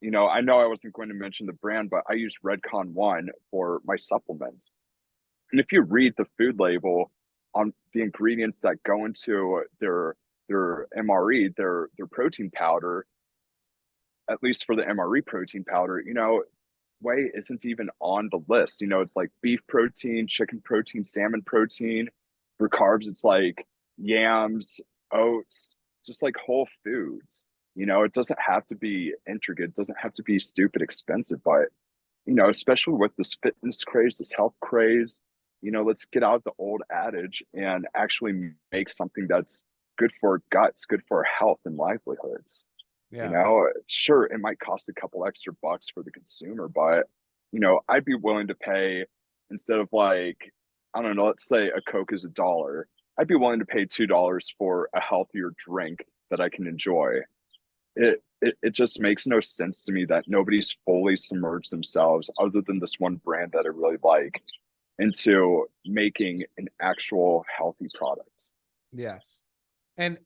I know I wasn't going to mention the brand, but I use Redcon One for my supplements. And if you read the food label on the ingredients that go into their MRE, their protein powder, at least for the MRE protein powder, whey isn't even on the list. It's like beef protein, chicken protein, salmon protein. For carbs, it's like yams, oats, just like whole foods. It doesn't have to be intricate, it doesn't have to be stupid expensive, but especially with this fitness craze, this health craze, let's get out the old adage and actually make something that's good for our guts, good for our health and livelihoods. yeah, Sure, it might cost a couple extra bucks for the consumer, but I'd be willing to pay instead of like, I don't know, let's say a Coke is $1. I'd be willing to pay $2 for a healthier drink that I can enjoy. It just makes no sense to me that nobody's fully submerged themselves, other than this one brand that I really like, into making an actual healthy product. yes. And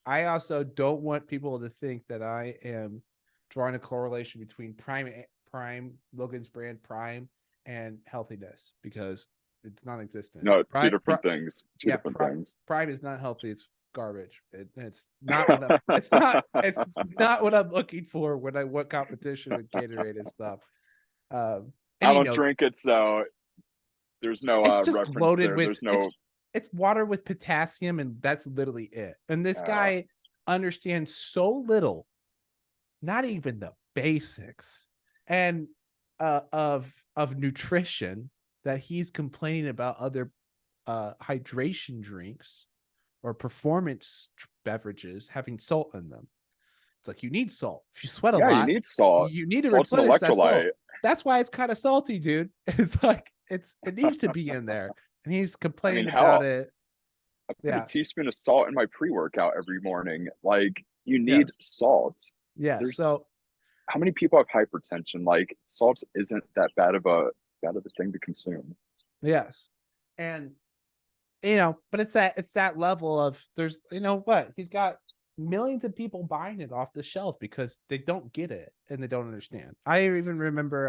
I also don't want people to think that I am drawing a correlation between Prime, Logan's brand Prime, and healthiness because it's non-existent. No, two different things. Two Yeah, different things. Prime is not healthy. It's garbage. It's not what I'm. It's not. It's not what I'm looking for when I want competition with Gatorade and stuff. And I don't drink it, so there's no it's just reference loaded there. with There's no. it's water with potassium, and that's literally it. And this Uh, guy understands so little, not even the basics, and of nutrition that he's complaining about other hydration drinks or performance beverages having salt in them. It's like you need salt. If you sweat a yeah, you lot, need salt. you need to Salt's an replenish that electrolyte. salt. that's why it's kind of salty, dude. It's like it needs to be in there, and he's I mean, complaining about hell, it. I put a Yeah. teaspoon of salt in my pre-workout every morning. Like, you need Yes. salt. Yes. There's So how many people have hypertension? Like, salt isn't that bad of a thing to consume. yes, and but it's that level of there's what he's got millions of people buying it off the shelf because they don't get it and they don't understand. I even remember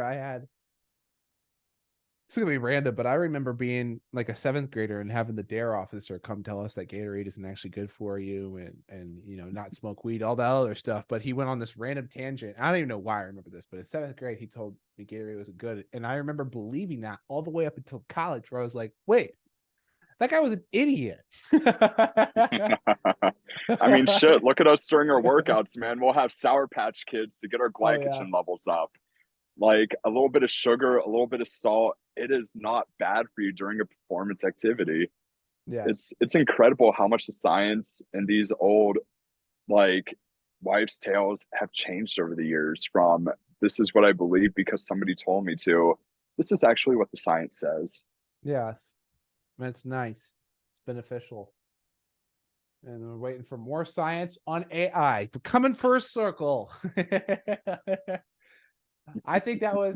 it's gonna be random, but I remember being like a seventh grader and having the dare officer come tell us that Gatorade isn't actually good for you and not smoke weed, all that other stuff. But he went on this random tangent. I don't even know why I remember this, but in seventh grade he told me Gatorade was good, and I remember believing that all the way up until college, where I was like, wait, that guy was an idiot. I mean, shit, look at us during our workouts, man. We'll have Sour Patch Kids to get our Oh yeah. glycogen levels up. Like, a little bit of sugar, a little bit of salt, it is not bad for you during a performance activity. Yes. It's incredible how much the science and these old, like, wives' tales have changed over the years from this is what I believe because somebody told me to. This is actually what the science says. Yes. That's nice. It's beneficial. And we're waiting for more science on AI. We're coming for a circle. I think that was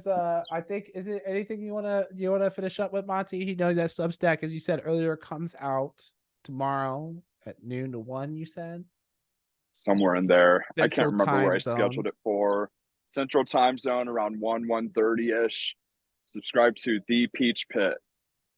is it anything you wanna finish up with, Monty? That Substack, as you said earlier, comes out tomorrow at noon to 1, you said? Somewhere in there. I can't Central remember where Time I scheduled Zone. it for. Central Time Zone around 1:30 ish. Subscribe to The Peach Pit.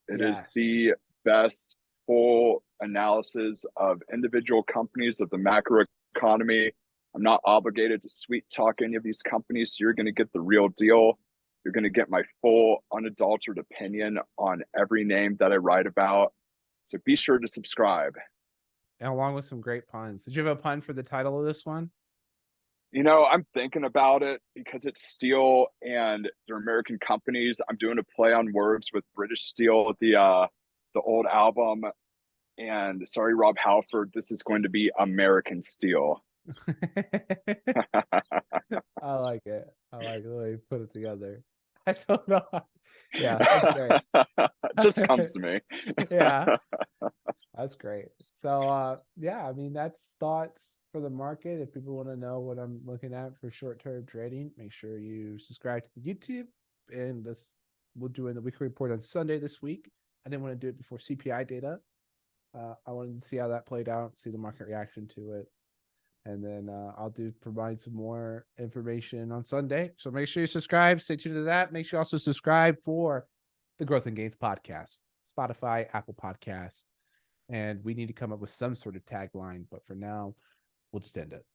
It is Yes. the best full analysis of individual companies of the macro economy. I'm not obligated to sweet talk any of these companies, so you're going to get the real deal. You're going to get my full, unadulterated opinion on every name that I write about. So be sure to subscribe. And along with some great puns. Did you have a pun for the title of this one? I'm thinking about it because it's steel and they're American companies. I'm doing a play on words with British Steel, the old album. And sorry, Rob Halford, this is going to be American Steel. I like it. I like the way you put it together. I don't know. Yeah, that's great. Just comes to me. Yeah, that's great. So yeah, I mean that's thoughts for the market. If people want to know what I'm looking at for short-term trading, make sure you subscribe to the YouTube. And this we'll do in the weekly report on Sunday this week. I didn't want to do it before CPI data. I wanted to see how that played out, see the market reaction to it. And then I'll provide some more information on Sunday. So make sure you subscribe. Stay tuned to that. Make sure you also subscribe for the Growth and Gains podcast, Spotify, Apple Podcasts. And we need to come up with some sort of tagline. But for now, we'll just end it.